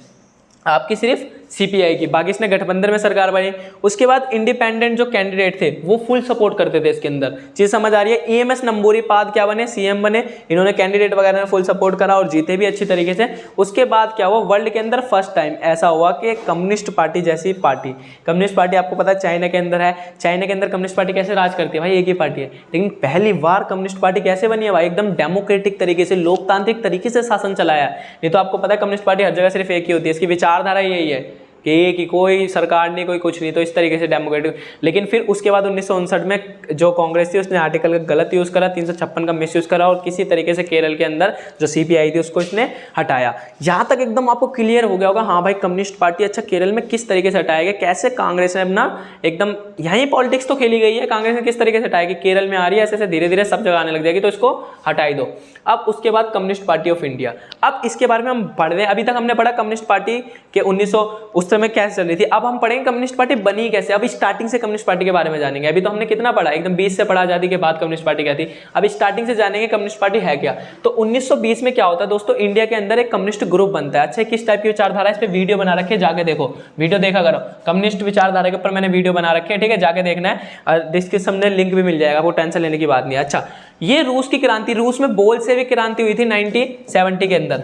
आपकी सिर्फ सीपीआई की, बाकी इसने गठबंधन में सरकार बनी। उसके बाद इंडिपेंडेंट जो कैंडिडेट थे वो फुल सपोर्ट करते थे इसके अंदर, चीज समझ आ रही है। ईएमएस नंबूरीपाद क्या बने, सीएम बने, इन्होंने कैंडिडेट वगैरह में फुल सपोर्ट करा और जीते भी अच्छी तरीके से। उसके बाद क्या हुआ, वर्ल्ड के अंदर फर्स्ट टाइम ऐसा हुआ कि कम्युनिस्ट पार्टी जैसी पार्टी, कम्युनिस्ट पार्टी आपको पता है चाइना के अंदर है, चाइना के अंदर कम्युनिस्ट पार्टी कैसे राज करती है भाई, एक ही पार्टी है, लेकिन पहली बार कम्युनिस्ट पार्टी कैसे बनी है भाई, एकदम डेमोक्रेटिक तरीके से, लोकतांत्रिक तरीके से शासन चलाया। नहीं तो आपको पता है कम्युनिस्ट पार्टी हर जगह सिर्फ एक ही होती है, इसकी विचारधारा यही है कि एक ही, कोई सरकार नहीं, कोई कुछ नहीं, तो इस तरीके से डेमोक्रेटिक। लेकिन फिर उसके बाद 1959 में जो कांग्रेस थी उसने आर्टिकल का गलत यूज़ करा, 356 का मिसयूज़ करा और किसी तरीके से केरल के अंदर जो सीपीआई थी उसको इसने हटाया। यहाँ तक एकदम आपको क्लियर हो गया होगा, हाँ भाई कम्युनिस्ट पार्टी अच्छा केरल में किस तरीके से हटाया गया, कैसे कांग्रेस ने अपना एकदम, यहीं पॉलिटिक्स तो खेली गई है, कांग्रेस ने किस तरीके से हटाया कि केरल में आ रही है, ऐसे धीरे धीरे सब जगह आने लग जाएगी, तो इसको हटाई दो। अब उसके बाद कम्युनिस्ट पार्टी ऑफ इंडिया, अब इसके बारे में हम पढ़ रहे हैं। अभी तक हमने पढ़ा कम्युनिस्ट पार्टी के 1900 उस समय कैसे चल रही थी, अब हम पढ़ेंगे कम्युनिस्ट पार्टी बनी कैसे। अब स्टार्टिंग से कम्युनिस्ट पार्टी के बारे में जानेंगे। अभी तो हमने कितना पढ़ा, एकदम 20 से पढ़ा आजादी के बाद कम्युनिस्ट पार्टी क्या थी, अब स्टार्टिंग से जानेंगे कम्युनिस्ट पार्टी है क्या। तो 1920 में क्या होता है दोस्तों, इंडिया के अंदर एक कम्युनिस्ट ग्रुप बनता है। अच्छा, किस टाइप की विचारधारा, इस पे वीडियो बना रखे, जाके देखो, वीडियो देखा करो, कम्युनिस्ट विचारधारा के ऊपर मैंने वीडियो बना रखे हैं। ठीक है, जाके देखना है, डिस्क्रिप्शन में लिंक भी मिल जाएगा, वो टेंशन लेने की बात नहीं है। अच्छा, ये रूस की क्रांति, रूस में बोल्शेविक क्रांति हुई थी 1970 के अंदर।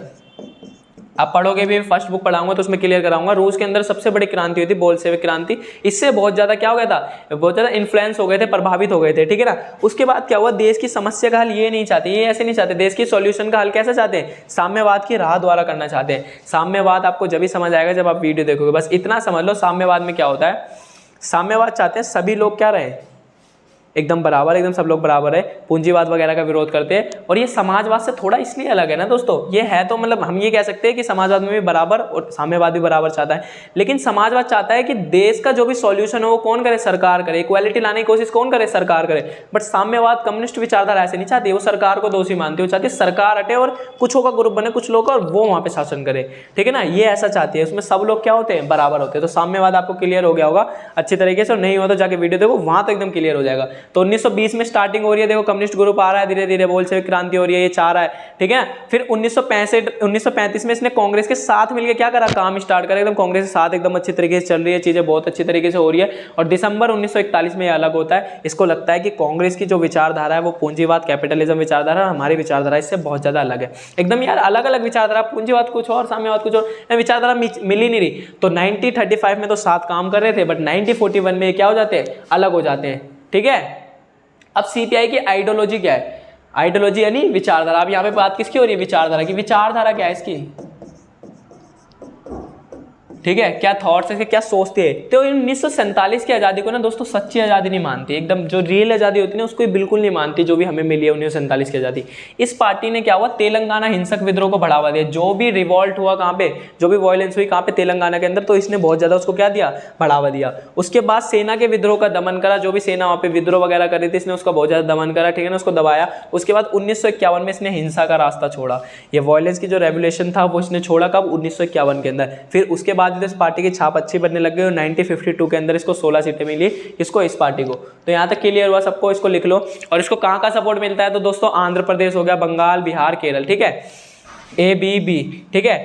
आप पढ़ोगे भी, फर्स्ट बुक पढ़ाऊंगा तो उसमें क्लियर कराऊंगा। रूस के अंदर सबसे बड़ी क्रांति हुई थी बोल्शेविक क्रांति, इससे बहुत ज्यादा क्या हो गया था, बहुत ज्यादा इन्फ्लुएंस हो गए थे, प्रभावित हो गए थे। ठीक है ना, उसके बाद क्या हुआ, देश की समस्या का हल ये नहीं चाहते, ये ऐसे नहीं चाहते, देश की सॉल्यूशन का हल कैसे चाहते हैं, साम्यवाद की राह द्वारा करना चाहते हैं। साम्यवाद आपको जब भी समझ आएगा जब आप वीडियो देखोगे, बस इतना समझ लो साम्यवाद में क्या होता है। साम्यवाद चाहते हैं सभी लोग क्या रहे, एकदम बराबर, एकदम सब लोग बराबर है, पूंजीवाद वगैरह का विरोध करते हैं। और ये समाजवाद से थोड़ा इसलिए अलग है ना दोस्तों, ये है तो मतलब हम ये कह सकते हैं कि समाजवाद में भी बराबर और साम्यवाद भी बराबर चाहता है, लेकिन समाजवाद चाहता है कि देश का जो भी सॉल्यूशन हो वो कौन करे, सरकार करे, इक्वालिटी लाने की कोशिश कौन करे, सरकार करे। बट साम्यवाद कम्युनिस्ट विचारधारा ऐसे नहीं चाहती, वो सरकार को दोषी मानती है, वो चाहती है सरकार हटे और कुछों का ग्रुप बने, कुछ लोग और वो वहाँ पे शासन करे। ठीक है ना, ये ऐसा चाहती है, उसमें सब लोग क्या होते हैं, बराबर होते हैं। तो साम्यवाद आपको क्लियर हो गया होगा अच्छी तरीके से, और नहीं हो तो जाके वीडियो देखो, वहाँ तो एकदम क्लियर हो जाएगा। तो 1920 में स्टार्टिंग हो रही है, देखो कम्युनिस्ट ग्रुप आ रहा है धीरे धीरे, बोल्शेविक क्रांति हो रही है, ये चाह रहा है। ठीक है, फिर 1935 में इसने कांग्रेस के साथ मिलकर क्या करा, काम स्टार्ट करा, एकदम कांग्रेस के साथ एकदम अच्छी तरीके से चल रही है, चीजें बहुत अच्छी तरीके से हो रही है। और दिसंबर 1941 में ये अलग होता है। इसको लगता है कि कांग्रेस की जो विचारधारा है वो पूंजीवाद कैपिटलिज्म विचारधारा, हमारी विचारधारा इससे बहुत ज्यादा अलग है, एकदम यार अलग अलग विचारधारा, पूंजीवाद कुछ और, साम्यवाद कुछ और, विचारधारा मिल ही नहीं रही। तो 1935 में तो साथ काम कर रहे थे, बट 1941 में क्या हो जाते हैं, अलग हो जाते हैं। ठीक है, अब सीपीआई की आइडियोलॉजी क्या है, आइडियोलॉजी यानी विचारधारा। अब यहाँ पे बात किसकी हो रही है, विचारधारा की। विचारधारा क्या है इसकी, ठीक है, क्या थॉट्स है, क्या सोचते हैं। तो 1947 की आज़ादी को ना दोस्तों सच्ची आज़ादी नहीं मानती, एकदम जो रियल आज़ादी होती है ना उसको बिल्कुल नहीं मानती, जो भी हमें मिली है 1947 की आज़ादी। इस पार्टी ने क्या हुआ, तेलंगाना हिंसक विद्रोह को बढ़ावा दिया। जो भी रिवॉल्ट हुआ कहाँ पे, जो भी वायलेंस हुई कहाँ पे, तेलंगाना के अंदर, तो इसने बहुत ज़्यादा उसको क्या दिया, बढ़ावा दिया। उसके बाद सेना के विद्रोह का दमन करा, जो भी सेना वहाँ पे विद्रोह वगैरह कर रही थी इसने उसका बहुत ज़्यादा दमन करा। ठीक है ना, उसको दबाया। उसके बाद 1951 में इसने हिंसा का रास्ता छोड़ा, ये वायलेंस की जो रेवोल्यूशन था वो इसने छोड़ा, कब, 1951 के अंदर। फिर उसके बाद बाद इस पार्टी की छाप अच्छी बनने लग गई और 1952 के अंदर इसको 16 सीटें मिली इसको, इस पार्टी को। तो यहाँ तक क्लियर हुआ सबको, इसको लिख लो। और इसको कहाँ का सपोर्ट मिलता है, तो दोस्तों आंध्र प्रदेश हो गया, बंगाल, बिहार, केरल, ठीक है, ABB, ठीक है,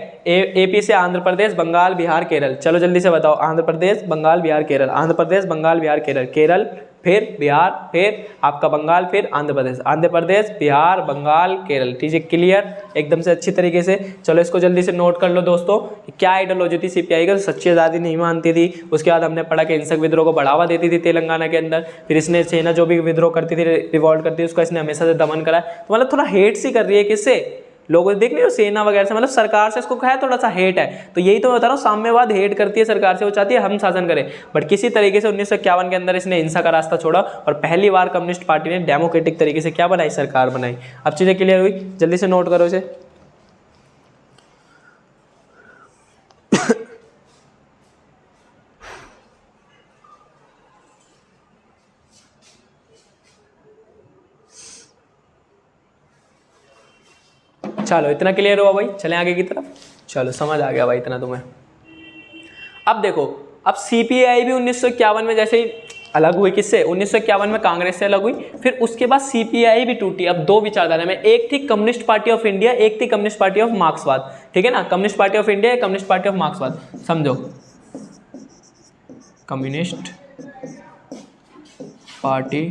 AP से आंध्र प्रदेश, बंगाल, बिहार, केरल। चलो जल्दी से बताओ, आंध्र प्रदेश, बंगाल, बिहार, केरल, आंध्र प्रदेश, बंगाल, बिहार, केरल, केरल, फिर बिहार, फिर आपका बंगाल, फिर आंध्र प्रदेश, आंध्र प्रदेश, बिहार, बंगाल, केरल। ठीक है, क्लियर एकदम से अच्छी तरीके से। चलो इसको जल्दी से नोट कर लो दोस्तों, क्या आइडियोलॉजी थी CPI का, सच्ची आज़ादी नहीं मानती थी। उसके बाद हमने पढ़ा कि हिंसक विद्रोह को बढ़ावा देती थी तेलंगाना के अंदर। फिर इसने सेना जो भी विद्रोह करती थी, रिवॉल्ट करती थी, उसका इसने हमेशा से दमन करा। तो मतलब थोड़ा हेट सी कर रही है किससे, लोगों देख रहे हो, सेना वगैरह से, मतलब सरकार से इसको है थोड़ा सा हेट है। तो यही तो बता रहा हूँ, साम्यवाद हेट करती है सरकार से, वो चाहती है हम शासन करें। बट किसी तरीके से 1951 के अंदर इसने हिंसा का रास्ता छोड़ा और पहली बार कम्युनिस्ट पार्टी ने डेमोक्रेटिक तरीके से क्या बनाई, सरकार बनाई। अब चीज़ें क्लियर हुई, जल्दी से नोट करो इसे। चलो इतना क्लियर हुआ भाई, चलें आगे की तरफ। चलो समझ आ गया भाई इतना तुम्हें। अब देखो, अब CPI भी 1951 में जैसे ही अलग हुई, किससे, 1951 में कांग्रेस से अलग हुई। फिर उसके बाद CPI भी टूटी। अब दो विचारधारा में, एक थी कम्युनिस्ट पार्टी ऑफ इंडिया, एक थी कम्युनिस्ट पार्टी ऑफ मार्क्सवाद, ठीक है ना, communist party of India, communist party of मार्क्सवाद, समझो, कम्युनिस्ट पार्टी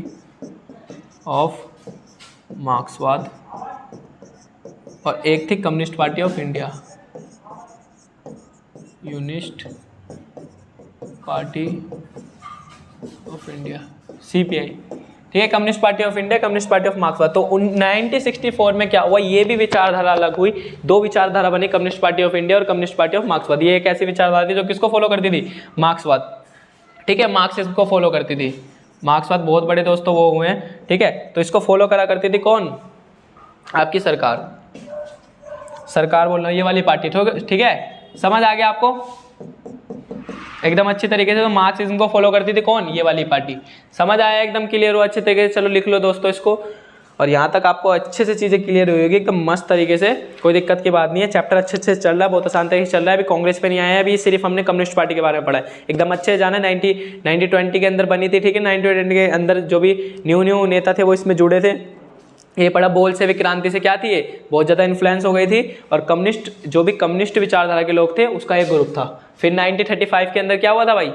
ऑफ मार्क्सवाद और एक थी communist party of India, communist party of India, CPI, ठीक है, communist party of India, communist party of मार्क्सवाद। तो 1964 में क्या हुआ, ये भी विचारधारा अलग हुई, दो विचारधारा बनी, कम्युनिस्ट पार्टी ऑफ इंडिया और कम्युनिस्ट पार्टी ऑफ मार्क्सवाद। ये एक ऐसी विचारधारा थी जो किसको फॉलो करती थी, मार्क्सवाद, ठीक है, मार्क्सिज्म को फॉलो करती थी। मार्क्सवाद बहुत बड़े दोस्तों वो हुए हैं, ठीक है। तो इसको फॉलो करा करती थी कौन, आपकी सरकार, सरकार बोल रहा हूँ, ये वाली पार्टी, ठीक है, समझ आ गया आपको एकदम अच्छी तरीके से। तो मार्क्सिज्म को फॉलो करती थी कौन, ये वाली पार्टी, समझ आया, एकदम क्लियर हुआ अच्छे तरीके से। चलो लिख लो दोस्तों इसको। और यहाँ तक आपको अच्छे से चीज़ें क्लियर हुई होगी एकदम मस्त तरीके से, कोई दिक्कत की बात नहीं है। चैप्टर अच्छे से चल रहा है, बहुत आसान तरीके से चल रहा है। अभी कांग्रेस पे नहीं आया है, अभी सिर्फ हमने कम्युनिस्ट पार्टी के बारे में पढ़ा है। एकदम अच्छे से जाना, 1920 के अंदर बनी थी, ठीक है, 1920 के अंदर जो भी न्यू नेता थे वो इसमें जुड़े थे। ये पढ़ा, बोल्शेविक क्रांति से क्या थी, ये बहुत ज़्यादा इन्फ्लुएंस हो गई थी और कम्युनिस्ट जो भी कम्युनिस्ट विचारधारा के लोग थे उसका एक ग्रुप था। फिर 1935 के अंदर क्या हुआ था भाई,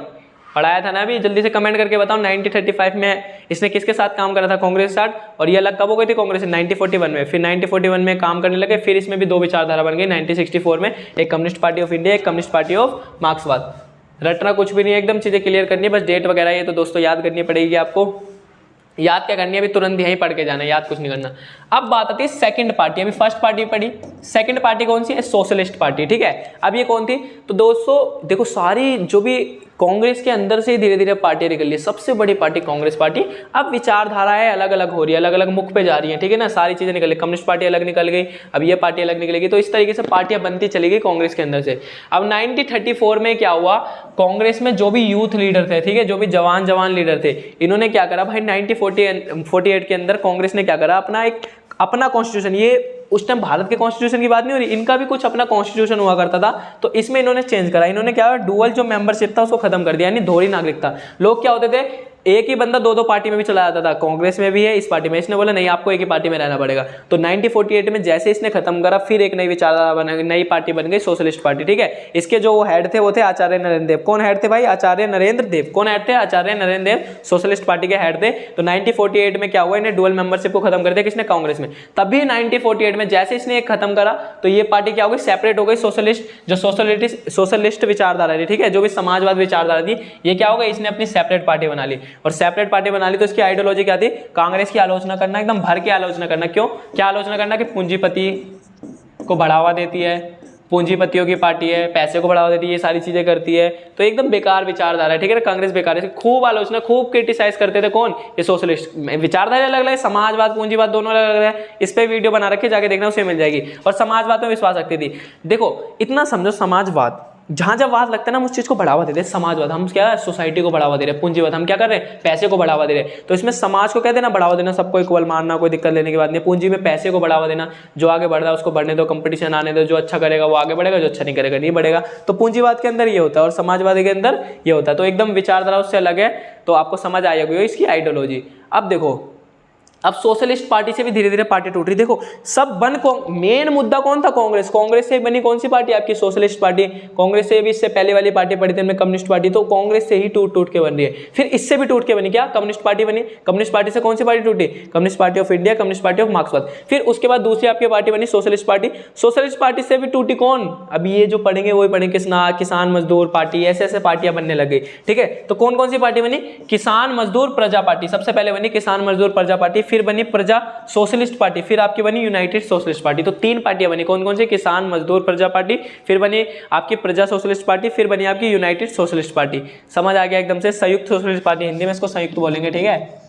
पढ़ाया था ना अभी, जल्दी से कमेंट करके बताओ। 1935 में इसने किसके साथ काम करा था, कांग्रेस के साथ। और ये अलग कब हो गई थी कांग्रेस, 1941 में। फिर 1941 में काम करने लगे, फिर इसमें भी दो विचारधारा बन गई 1964 में, एक कम्युनिस्ट पार्टी ऑफ इंडिया, एक कम्युनिस्ट पार्टी ऑफ मार्क्सवाद। रटना कुछ भी नहीं है, एकदम चीज़ें क्लियर करनी है, बस डेट वगैरह ये तो दोस्तों याद करनी पड़ेगी आपको। याद क्या करनी है, अभी तुरंत यहीं पढ़ के जाना है, याद कुछ नहीं करना। अब बात आती है सेकंड पार्टी, अभी फर्स्ट पार्टी पढ़ी, सेकंड पार्टी कौन सी है, सोशलिस्ट पार्टी, ठीक है। अब ये कौन थी, तो दोस्तों देखो सारी जो भी कांग्रेस के अंदर से धीरे धीरे पार्टियां निकल रही है, सबसे बड़ी पार्टी कांग्रेस पार्टी। अब विचारधाराएं अलग अलग हो रही है, अलग अलग मुख पे जा रही है, ठीक है ना, सारी चीजें निकल गई, कम्युनिस्ट पार्टी अलग निकल गई, अब ये पार्टी अलग निकलेगी। तो इस तरीके से पार्टियां बनती चली गई कांग्रेस के अंदर से। अब 1934 में क्या हुआ, कांग्रेस में जो भी यूथ लीडर थे, ठीक है, जो भी जवान लीडर थे, इन्होंने क्या करा भाई, 1948 के अंदर कांग्रेस ने क्या करा, अपना कॉन्स्टिट्यूशन, ये उस टाइम भारत के कॉन्स्टिट्यूशन की बात नहीं हो रही, इनका भी कुछ अपना कॉन्स्टिट्यूशन हुआ करता था, तो इसमें इन्होंने चेंज करा। इन्होंने क्या, डुअल जो मेंबरशिप था उसको खत्म कर दिया, यानी दोहरी नागरिकता। लोग क्या होते थे, एक ही बंदा दो पार्टी में भी चला जाता था, कांग्रेस में भी है, इस पार्टी में। इसने बोला नहीं, आपको एक ही पार्टी में रहना पड़ेगा। तो 1948 में जैसे इसने खत्म करा, फिर एक नई विचारधारा बना, नई पार्टी बन गई सोशलिस्ट पार्टी, ठीक है। इसके जो हेड थे वो थे आचार्य नरेंद्र देव। कौन हेड थे भाई, आचार्य नरेंद्र देव। कौन हेड थे, आचार्य नरेंद्र देव, सोशलिस्ट पार्टी के हेड थे। तो 1948 में क्या हुआ, इन्हें डुअल मेंबरशिप को खत्म कर दिया, किसने, कांग्रेस में। तभी 1948 में जैसे इसने एक खत्म करा, तो ये पार्टी क्या हो गई, सेपरेट हो गई। सोशलिस्ट जो सोशलिस्ट विचारधारा थी, ठीक है, जो भी समाजवाद विचारधारा थी, ये क्या हो गई, इसने अपनी सेपरेट पार्टी बना ली। और सेपरेट पार्टी बना ली तो इसकी आइडियोलॉजी क्या थी, कांग्रेस की आलोचना करना, एकदम भर के आलोचना करना। क्यों, क्या आलोचना करना, कि पूंजीपति को बढ़ावा देती है, पूंजीपतियों की पार्टी है, पैसे को बढ़ावा देती है, ये सारी चीजें करती है, तो एकदम बेकार विचारधारा है, ठीक है, कांग्रेस बेकार है। खूब आलोचना, खूब क्रिटिसाइज करते थे कौन, ये सोशलिस्ट। विचारधारा अलग अलग है, समाजवाद पूंजीवाद दोनों अलग अलग है, इस पे वीडियो बना रखे, जाके देखना, उसे मिल जाएगी। और समाजवाद में विश्वास रखती थी। देखो इतना समझो, समाजवाद जहाँ जब वाद लगता है ना हम उस चीज़ को बढ़ावा देते हैं। समाजवाद, हम क्या सोसाइटी को बढ़ावा दे रहे हैं। पूंजीवाद, हम क्या कर रहे हैं, पैसे को बढ़ावा दे रहे हैं। तो इसमें समाज को कहते हैं ना बढ़ावा देना, सबको इक्वल मानना, कोई दिक्कत लेने की बात नहीं। पूंजी में पैसे को बढ़ावा देना, जो आगे बढ़ रहा है उसको बढ़ने दो, कंपटीशन आने दो, जो अच्छा करेगा वो आगे बढ़ेगा, जो अच्छा नहीं करेगा नहीं बढ़ेगा। तो पूंजीवाद के अंदर ये होता है और समाजवादी के अंदर ये होता है। तो एकदम विचारधारा उससे अलग है। तो आपको समझ आ जाएगी इसकी आइडियोलॉजी। अब देखो, अब सोशलिस्ट पार्टी से भी धीरे धीरे पार्टी टूट रही। देखो सब मेन मुद्दा कौन था, कांग्रेस। कांग्रेस से बनी कौन सी पार्टी, आपकी सोशलिस्ट पार्टी। कांग्रेस से भी इससे पहले वाली पार्टी पड़ी थी कम्युनिस्ट पार्टी, तो कांग्रेस से ही टूट टूट के बन रही है। फिर इससे भी टूट के बनी क्या, कम्युनिस्ट पार्टी बनी। कम्युनिस्ट पार्टी से कौन सी पार्टी टूटी, communist party of India, communist party of मार्क्सवाद। फिर उसके बाद दूसरी आपकी पार्टी बनी सोशलिस्ट पार्टी। सोशलिस्ट पार्टी से भी टूटी कौन, अभी ये जो पढ़ेंगे वही पढ़ेंगे, किसान मजदूर पार्टी, ऐसे ऐसे पार्टियां बनने लग गई। ठीक है, तो कौन कौन सी पार्टी बनी, किसान मजदूर प्रजा पार्टी सबसे पहले बनी, किसान मजदूर प्रजा पार्टी। फिर बनी प्रजा सोशलिस्ट पार्टी, फिर आपकी बनी यूनाइटेड सोशलिस्ट पार्टी। तो तीन पार्टियां बनी, कौन कौन सी, किसान मजदूर प्रजा पार्टी, फिर बनी आपकी प्रजा सोशलिस्ट पार्टी, फिर बनी आपकी यूनाइटेड सोशलिस्ट पार्टी। समझ आ गया एकदम से। संयुक्त सोशलिस्ट पार्टी, हिंदी में इसको संयुक्त बोलेंगे। ठीक है,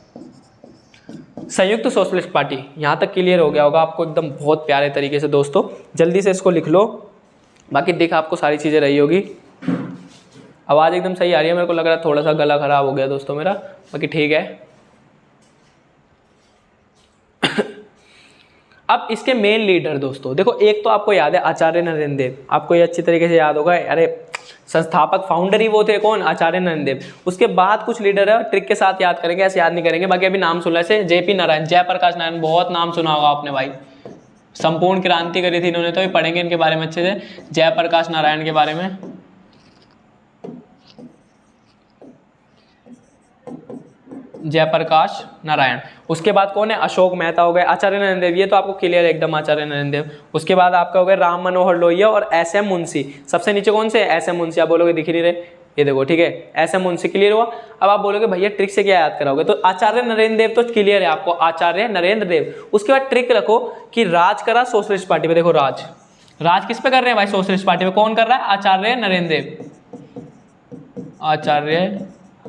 संयुक्त सोशलिस्ट पार्टी। यहां तक क्लियर हो गया होगा आपको एकदम बहुत प्यारे तरीके से। दोस्तों जल्दी से इसको लिख लो, बाकी देख आपको सारी चीजें रही होगी। आवाज एकदम सही आ रही है, मेरे को लग रहा है थोड़ा सा गला खराब हो गया दोस्तों मेरा, बाकी ठीक है। अब इसके मेन लीडर दोस्तों देखो, एक तो आपको याद है आचार्य नरेंद्र देव, आपको ये अच्छी तरीके से याद होगा। अरे संस्थापक फाउंडर ही वो थे, कौन, आचार्य नरेंद्र देव। उसके बाद कुछ लीडर है, ट्रिक के साथ याद करेंगे, ऐसे याद नहीं करेंगे। बाकी अभी नाम सुना से जेपी नारायण, जयप्रकाश नारायण, बहुत नाम सुना होगा आपने भाई। संपूर्ण क्रांति करी थी इन्होंने, तो ये पढ़ेंगे इनके बारे में अच्छे से, जयप्रकाश नारायण के बारे में। जयप्रकाश नारायण। उसके बाद कौन है, अशोक मेहता हो गए। आचार्य नरेंद्र देव, ये तो आपको क्लियर है एकदम, आचार्य नरेंद्र देव। उसके बाद आपका हो गया राम मनोहर लोहिया और एस एम मुंशी। सबसे नीचे कौन से, एस एम मुंशी। आप बोलोगे दिख नहीं रहे, ये देखो, ठीक है, एस एम मुंशी। क्लियर हुआ। अब आप बोलोगे भैया ट्रिक से क्या याद कराओगे, तो आचार्य नरेंद्र देव तो क्लियर है आपको, आचार्य नरेंद्र देव। उसके बाद ट्रिक रखो कि राज करा सोशलिस्ट पार्टी पे। देखो राज किस पे कर रहे हैं भाई, सोशलिस्ट पार्टी पे। कौन कर रहा है, आचार्य नरेंद्र देव। आचार्य,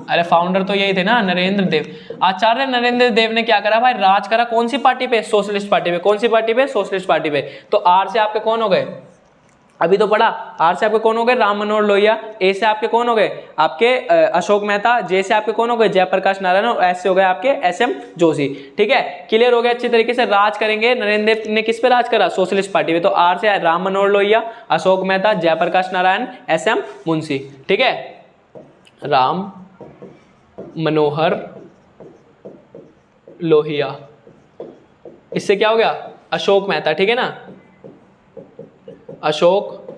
अरे फाउंडर तो यही थे ना, नरेंद्र देव। आचार्य नरेंद्र देव ने क्या करा भाई, राज करा कौन सी पार्टी पे, सोशलिस्ट पार्टी पे। कौन सी पार्टी पे, सोशलिस्ट पार्टी पे। तो आर से आपके कौन हो गए, अभी तो पढ़ा, आर से आपके कौन हो गए, राम मनोहर लोहिया। ए से आपके कौन हो गए, आपके अशोक मेहता। जे से आपके कौन हो गए, जयप्रकाश नारायण। और एस से हो गए आपके एस एम जोशी। ठीक है, क्लियर हो गया अच्छी तरीके से। राज करेंगे, नरेंद्र देव ने किस पे राज करा, सोशलिस्ट पार्टी पे। तो आर से राम मनोहर लोहिया, अशोक मेहता, जयप्रकाश नारायण, एस एम मुंशी। ठीक है, राम मनोहर लोहिया, इससे क्या हो गया, अशोक मेहता। ठीक है ना, अशोक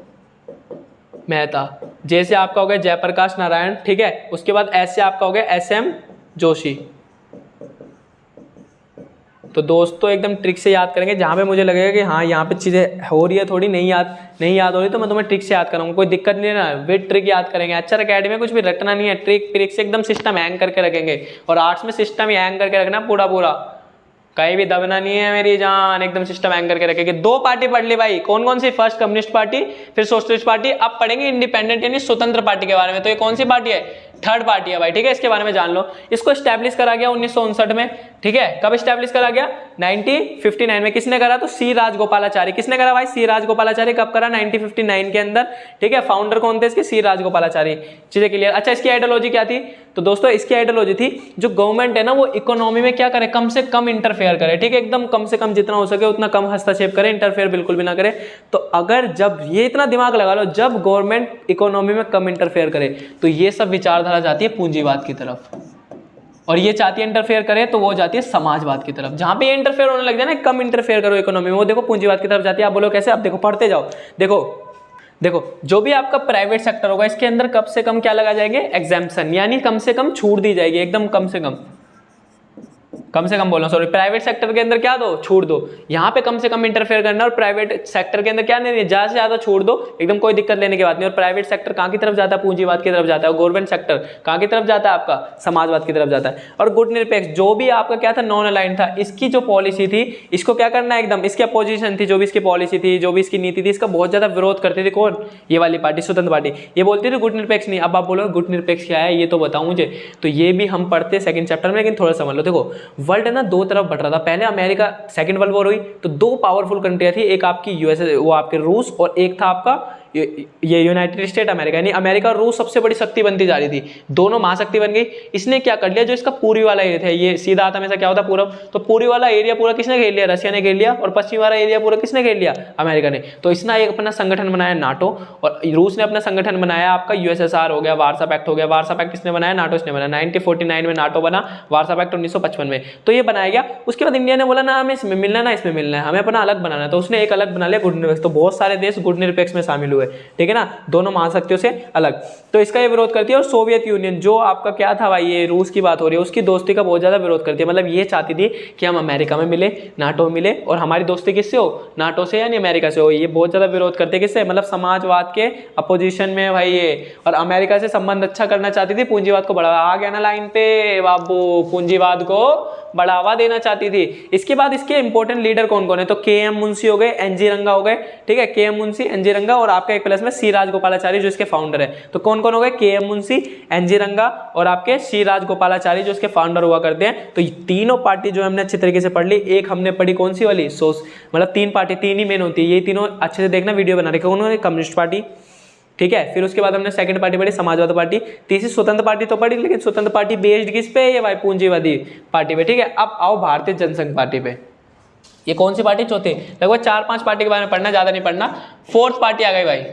मेहता। जे से आपका हो गया जयप्रकाश नारायण। ठीक है, उसके बाद एस से आपका हो गया एस एम जोशी। तो दोस्तों एकदम ट्रिक से याद करेंगे, जहाँ पे मुझे लगेगा कि हाँ यहाँ पे चीज़ें हो रही है, थोड़ी नहीं याद हो रही, तो मैं तुम्हें ट्रिक से याद कराऊंगा, कोई दिक्कत नहीं है ना। विद ट्रिक याद करेंगे। अच्छा अकेडमी में कुछ भी रटना नहीं है, ट्रिक से एकदम सिस्टम हैंग करके रखेंगे। और आर्ट्स में सिस्टम ही हैंग करके रखना पूरा, कहीं भी दबना नहीं है मेरी जान, एकदम सिस्टम हैंग करके रखेंगे। दो पार्टी पढ़ ली भाई, कौन कौन सी, फर्स्ट कम्युनिस्ट पार्टी, फिर सोशलिस्ट पार्टी। अब पढ़ेंगे इंडिपेंडेंट यानी स्वतंत्र पार्टी के बारे में। तो ये कौन सी पार्टी है, थर्ड पार्टी है भाई। ठीक है, इसके बारे में जान लो। इसको स्टैब्लिश करा गया 1959 में। ठीक है, कब स्टैब्लिश करा गया, 1959 में। किसने करा, तो सी राजगोपालाचारी। किसने करा भाई, सी राजगोपालाचारी। कब करा, 1959 के अंदर। ठीक है, फाउंडर कौन थे इसके, सी राजगोपालाचारी। चीजें क्लियर। अच्छा, इसकी आइडियोलॉजी क्या थी, तो दोस्तों इसकी आइडियोलॉजी थी जो गवर्नमेंट है ना वो इकोनॉमी में क्या करे, कम से कम इंटरफेयर करे। ठीक है, एकदम कम से कम जितना हो सके उतना कम हस्तक्षेप करे, इंटरफेयर बिल्कुल भी ना करे। तो अगर जब ये इतना दिमाग लगा लो, जब गवर्नमेंट इकोनॉमी में कम इंटरफेयर करे तो ये सब विचारधारा जाती है पूंजीवाद की तरफ, और ये चाहती है इंटरफेयर करे तो वो जाती है समाजवाद की तरफ। जहां पे ये इंटरफेयर होने लग जाए ना, कम इंटरफेयर करो इकोनॉमी में, वो देखो पूंजीवाद की तरफ जाती है। आप बोलो कैसे, आप देखो पढ़ते जाओ। देखो जो भी आपका प्राइवेट सेक्टर होगा इसके अंदर कम से कम क्या लगा जाएंगे, एग्जाम्पशन, यानी कम से कम छूट दी जाएगी। एकदम कम से कम बोलो, सॉरी, प्राइवेट सेक्टर के अंदर क्या दो, छूट दो। यहाँ पे कम से कम इंटरफेयर करना, और प्राइवेट सेक्टर के अंदर क्या नहीं, ज्यादा से ज्यादा छूट दो, एकदम कोई दिक्कत लेने की बात नहीं। और प्राइवेट सेक्टर कहाँ की तरफ जाता है, पूंजीवाद की तरफ जाता है। और गवर्नमेंट सेक्टर कहाँ की तरफ जाता है, आपका समाजवाद की तरफ जाता है। और गुट निरपेक्ष, जो भी आपका क्या था, नॉन अलाइन था, इसकी जो पॉलिसी थी इसको क्या करना है, एकदम इसकी अपोजिशन थी, जो भी इसकी पॉलिसी थी, जो भी इसकी नीति थी, इसका बहुत ज्यादा विरोध करती थी। कौन, ये वाली पार्टी, स्वतंत्र पार्टी। ये बोलती थी गुट निरपेक्ष नहीं। अब आप बोलो गुट निरपेक्ष क्या है, ये तो बताओ मुझे। तो ये भी हम पढ़ते सेकंड चैप्टर में, लेकिन थोड़ा समझ लो। देखो वर्ल्ड ना दो तरफ बढ़ रहा था। पहले अमेरिका, सेकंड वर्ल्ड वॉर हुई तो दो पावरफुल कंट्रियां थी, एक आपकी यूएसए, वो आपके रूस, और एक था आपका ये यूनाइटेड स्टेट अमेरिका, यानी अमेरिका और रूस सबसे बड़ी शक्ति बनती जा रही थी, दोनों महाशक्ति बन गई। इसने क्या कर लिया, जो इसका पूर्वी वाला एरिया था, ये सीधा आता हमेशा क्या होता पूरब, तो पूर्वी वाला एरिया पूरा किसने घेर लिया, रशिया ने घेर लिया, और पश्चिम वाला एरिया पूरा किसने घेर लिया, अमेरिका ने। तो इसने एक अपना संगठन बनाया नाटो, और रूस ने अपना संगठन बनाया आपका यूएसएसआर हो गया, वार्सा पैक्ट हो गया। वार्सा पैक्ट किसने बनाया, नाटो इसने बनाया। 1949 में नाटो बना, वार्सा पैक्ट 1955 में, तो ये बनाया गया। उसके बाद इंडिया ने बोला ना हमें इसमें मिलना है, ना इसमें मिलना है, हमें अपना अलग बनाना है, तो उसने एक अलग बना लिया गुटनिरपेक्ष। तो बहुत सारे देश गुटनिरपेक्ष में शामिल हुए, ठीक है ना, दोनों महाशक्तियों से अलग। तो इसका ये विरोध करती है। और सोवियत यूनियन जो आपका क्या था भाई, ये रूस की बात हो रही है, उसकी दोस्ती का बहुत ज्यादा विरोध करती है। मतलब ये चाहती थी कि हम अमेरिका में मिले, नाटो में मिले, और हमारी दोस्ती किससे हो, नाटो से यानी अमेरिका से हो। ये बहुत ज्यादा विरोध करते किससे, मतलब समाजवाद के अपोजिशन में भाई ये। और अमेरिका से संबंध अच्छा करना चाहती थी, पूंजीवाद को बढ़ावा, आ गया ना लाइन पे बाबू, पूंजीवाद को बढ़ावा देना चाहती थी। इसके बाद इसके इंपॉर्टेंट लीडर कौन कौन है, तो के.एम. मुंशी हो गए, एन.जी. रंगा हो गए, ठीक है, के.एम. मुंशी, एन.जी. रंगा, और आपका एक प्लस में सी राजगोपालाचारी जो इसके फाउंडर है। तो कौन कौन हो गए, के.एम. मुंशी, एन.जी. रंगा और आपके सी राजगोपालाचारी जो इसके फाउंडर हुआ करते हैं। तो तीनों पार्टी जो हमने अच्छी तरीके से पढ़ ली। एक हमने पढ़ी कौन सी वाली, मतलब तीन पार्टी, तीन ही मेन होती है, ये तीनों अच्छे से देखना, वीडियो बना रखे। उन्होंने कम्युनिस्ट पार्टी, ठीक है, फिर उसके बाद हमने सेकंड पार्टी पढ़ी समाजवादी पार्टी, तीसरी स्वतंत्र पार्टी तो पढ़ी, लेकिन स्वतंत्र पार्टी बेस्ड किस पे, ये भाई पूंजीवादी पार्टी पे, ठीक है। अब आओ भारतीय जनसंघ पार्टी पे, ये कौन सी पार्टी, चौथी। लगभग 4-5 पार्टी के बारे में पढ़ना, ज्यादा नहीं पढ़ना। फोर्थ पार्टी आ गई भाई।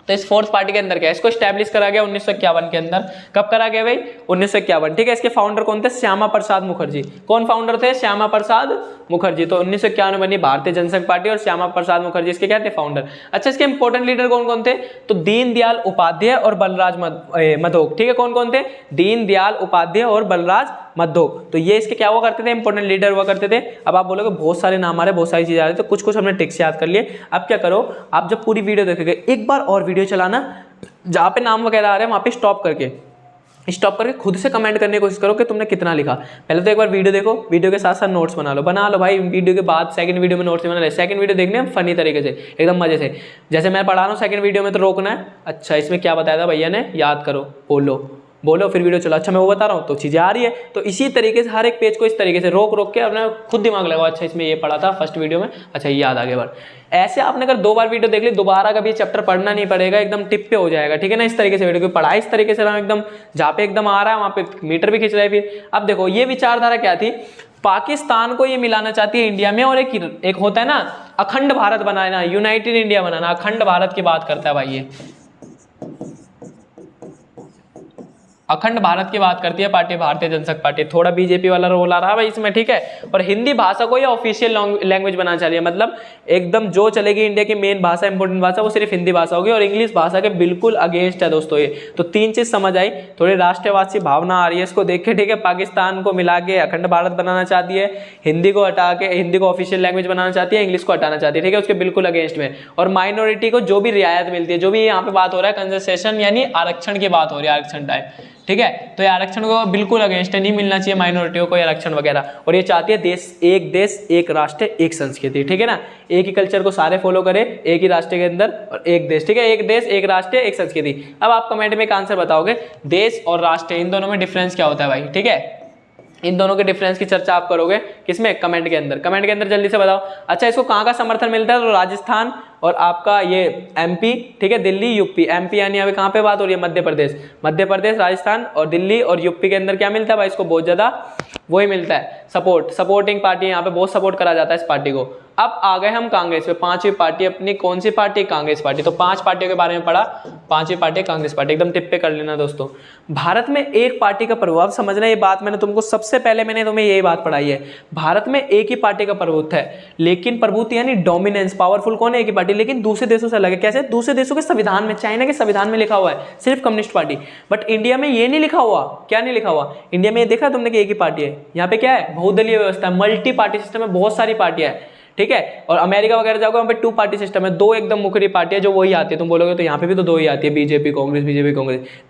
तो इस फोर्थ पार्टी के अंदर क्या है, इसको स्टैब्लिश करा गया 1951 के अंदर। कब करा गया भाई, 1951, ठीक है। इसके फाउंडर कौन थे, श्यामा प्रसाद मुखर्जी। कौन फाउंडर थे, श्यामा प्रसाद मुखर्जी। तो 1951 में बनी भारतीय जनसंघ पार्टी, और श्यामा प्रसाद मुखर्जी इसके क्या थे, फाउंडर। अच्छा, इसके इंपॉर्टेंट लीडर कौन कौन थे, तो दीनदयाल उपाध्याय और बलराज मधोक, ठीक है। कौन कौन थे, दीनदयाल उपाध्याय और बलराज मधोक। तो ये इसके क्या हुआ करते थे, इंपॉर्टेंट लीडर हुआ करते थे। अब आप बोलोगे बहुत सारे नाम आ रहे, बहुत सारी चीजें आ रही, तो कुछ कुछ हमने ट्रिक्स याद कर लिए। अब क्या करो, आप जब पूरी वीडियो देखोगे, एक बार और वीडियो चलाना, जहाँ पे नाम वगैरह आ रहे हैं वहाँ पे स्टॉप करके खुद से कमेंट करने की कोशिश करो कि तुमने कितना लिखा। पहले तो एक बार वीडियो देखो, वीडियो के साथ साथ नोट्स बना लो भाई। वीडियो के बाद सेकंड वीडियो में नोट्स बना ले। सेकंड वीडियो देखने हैं फनी तरीके से, एकदम मजे से, जैसे मैं पढ़ा रहा हूँ सेकंड वीडियो में, तो रोकना है। अच्छा, इसमें क्या बताया था भैया ने, याद करो, बोलो फिर वीडियो चलो। अच्छा, मैं वो बता रहा हूँ तो चीज़ें आ रही है। तो इसी तरीके से हर एक पेज को इस तरीके से रोक के अपना खुद दिमाग लगाओ। अच्छा, इसमें ये पढ़ा था फर्स्ट वीडियो में, अच्छा ये याद आ गया बार। ऐसे आपने अगर 2 बार वीडियो देख ली, दोबारा कभी चैप्टर पढ़ना नहीं पड़ेगा, एकदम टिप पे हो जाएगा, ठीक है ना। इस तरीके से वीडियो की पढ़ाई इस तरीके से रहा एकदम, जहाँ पे एकदम आ रहा है वहाँ पे मीटर भी खींच रहा है। फिर अब देखो, ये विचारधारा क्या थी, पाकिस्तान को ये मिलाना चाहती है इंडिया में, और एक होता है ना अखंड भारत बनाना, यूनाइटेड इंडिया बनाना, अखंड भारत की बात करता है भाई ये, अखंड भारत की बात करती है पार्टी भारतीय जनसंघ पार्टी। थोड़ा बीजेपी वाला रोल आ रहा है भाई इसमें, ठीक है। और हिंदी भाषा को ये ऑफिशियल लैंग्वेज बनाना चाहिए, मतलब एकदम जो चलेगी इंडिया की मेन भाषा, इंपोर्टेंट भाषा, वो सिर्फ हिंदी भाषा होगी, और इंग्लिश भाषा के बिल्कुल अगेंस्ट है दोस्तों ये। तो 3 चीज समझ आई, थोड़ी राष्ट्रवादी भावना आ रही है इसको देख के, ठीक है। पाकिस्तान को मिला के अखंड भारत बनाना चाहती है, हिंदी को हटा के हिंदी को ऑफिशियल लैंग्वेज बनाना चाहती है, इंग्लिश को हटाना चाहती है, ठीक है, उसके बिल्कुल अगेंस्ट में। और माइनॉरिटी को जो भी रियायत मिलती है, जो भी यहाँ पे बात हो रहा है कंसेशन यानी आरक्षण की बात हो रही है, आरक्षण टाइप, ठीक है। तो ये आरक्षण को बिल्कुल अगेंस्ट है, नहीं मिलना चाहिए माइनॉरिटियों को आरक्षण वगैरह। और ये चाहती है देश एक राष्ट्र एक संस्कृति, ठीक है ना, एक ही कल्चर को सारे फॉलो करें, एक ही राष्ट्र के अंदर, और एक देश, ठीक है, एक देश एक राष्ट्र एक संस्कृति। अब आप कमेंट में एक आंसर बताओगे, देश और राष्ट्र इन दोनों में डिफरेंस क्या होता है भाई, ठीक है। इन दोनों के डिफरेंस की चर्चा आप करोगे किसमें, कमेंट के अंदर जल्दी से बताओ। अच्छा, इसको कहाँ का समर्थन मिलता है, तो राजस्थान और आपका ये एमपी, ठीक है, दिल्ली, यूपी। एमपी यानी अभी कहाँ पे बात हो रही है, मध्य प्रदेश, राजस्थान और दिल्ली और यूपी के अंदर क्या मिलता है भाई, इसको बहुत ज्यादा वही मिलता है, सपोर्टिंग पार्टी, यहाँ पे बहुत सपोर्ट करा जाता है इस पार्टी को। अब आ गए हम कांग्रेस पे, 5वीं पार्टी अपनी, कौन सी पार्टी, कांग्रेस पार्टी। तो 5 पार्टियों के बारे में पढ़ा, 5वीं पार्टी कांग्रेस पार्टी, एकदम टिप पे कर लेना दोस्तों। भारत में एक पार्टी का प्रभाव समझना, ये बात मैंने तुमको सबसे पहले तुम्हें यही बात पढ़ाई है। भारत में एक ही पार्टी का प्रभुत्व है, लेकिन प्रभुत्व यानी डोमिनेंस, पावरफुल कौन है, एक ही पार्टी, लेकिन दूसरे देशों से अलग है। कैसे, दूसरे देशों के संविधान में, चाइना के संविधान में लिखा हुआ है सिर्फ कम्युनिस्ट पार्टी, बट इंडिया में ये नहीं लिखा हुआ। क्या नहीं लिखा हुआ, इंडिया में ये देखा तुमने कि एक ही पार्टी है। यहाँ पे क्या है, बहुदलीय व्यवस्था, मल्टी पार्टी सिस्टम है, बहुत सारी पार्टियां है, ठीक है। और अमेरिका वगैरह जाओगे वहाँ पे 2 पार्टी सिस्टम है, 2 एकदम मुखरी पार्टी है जो वही आती है। तुम बोलोगे तो यहाँ पे भी तो 2 ही आती है, बीजेपी कांग्रेस,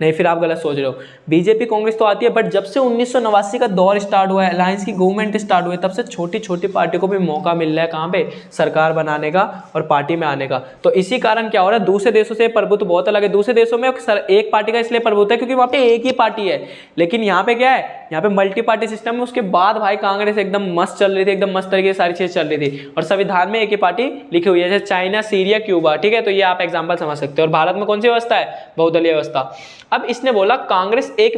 नहीं, फिर आप गलत सोच रहे हो। बीजेपी कांग्रेस तो आती है, बट जब से 1989 का दौर स्टार्ट हुआ है, अलायंस की गवर्नमेंट स्टार्ट हुई, तब से छोटी छोटी पार्टियों को भी मौका मिल रहा है कहाँ पे, सरकार बनाने का और पार्टी में आने का। तो इसी कारण क्या हो रहा है, दूसरे देशों से प्रभुत्व बहुत अलग है। दूसरे देशों में एक पार्टी का इसलिए प्रभुत्व है क्योंकि वहाँ पे एक ही पार्टी है, लेकिन यहाँ पे क्या है, यहाँ पे मल्टी पार्टी सिस्टम है। उसके बाद भाई कांग्रेस एकदम मस्त चल रही थी, एकदम मस्त तरीके से सारी चीजें चल रही थी। और संविधान में एक ही पार्टी लिखी हुई है, जैसे चाइना, सीरिया, क्यूबा, ठीक है। तो ये आप एग्जांपल समझ सकते हो। और भारत में कौन सी व्यवस्था है? बहुदलीय व्यवस्था। अब इसने बोला कांग्रेस एक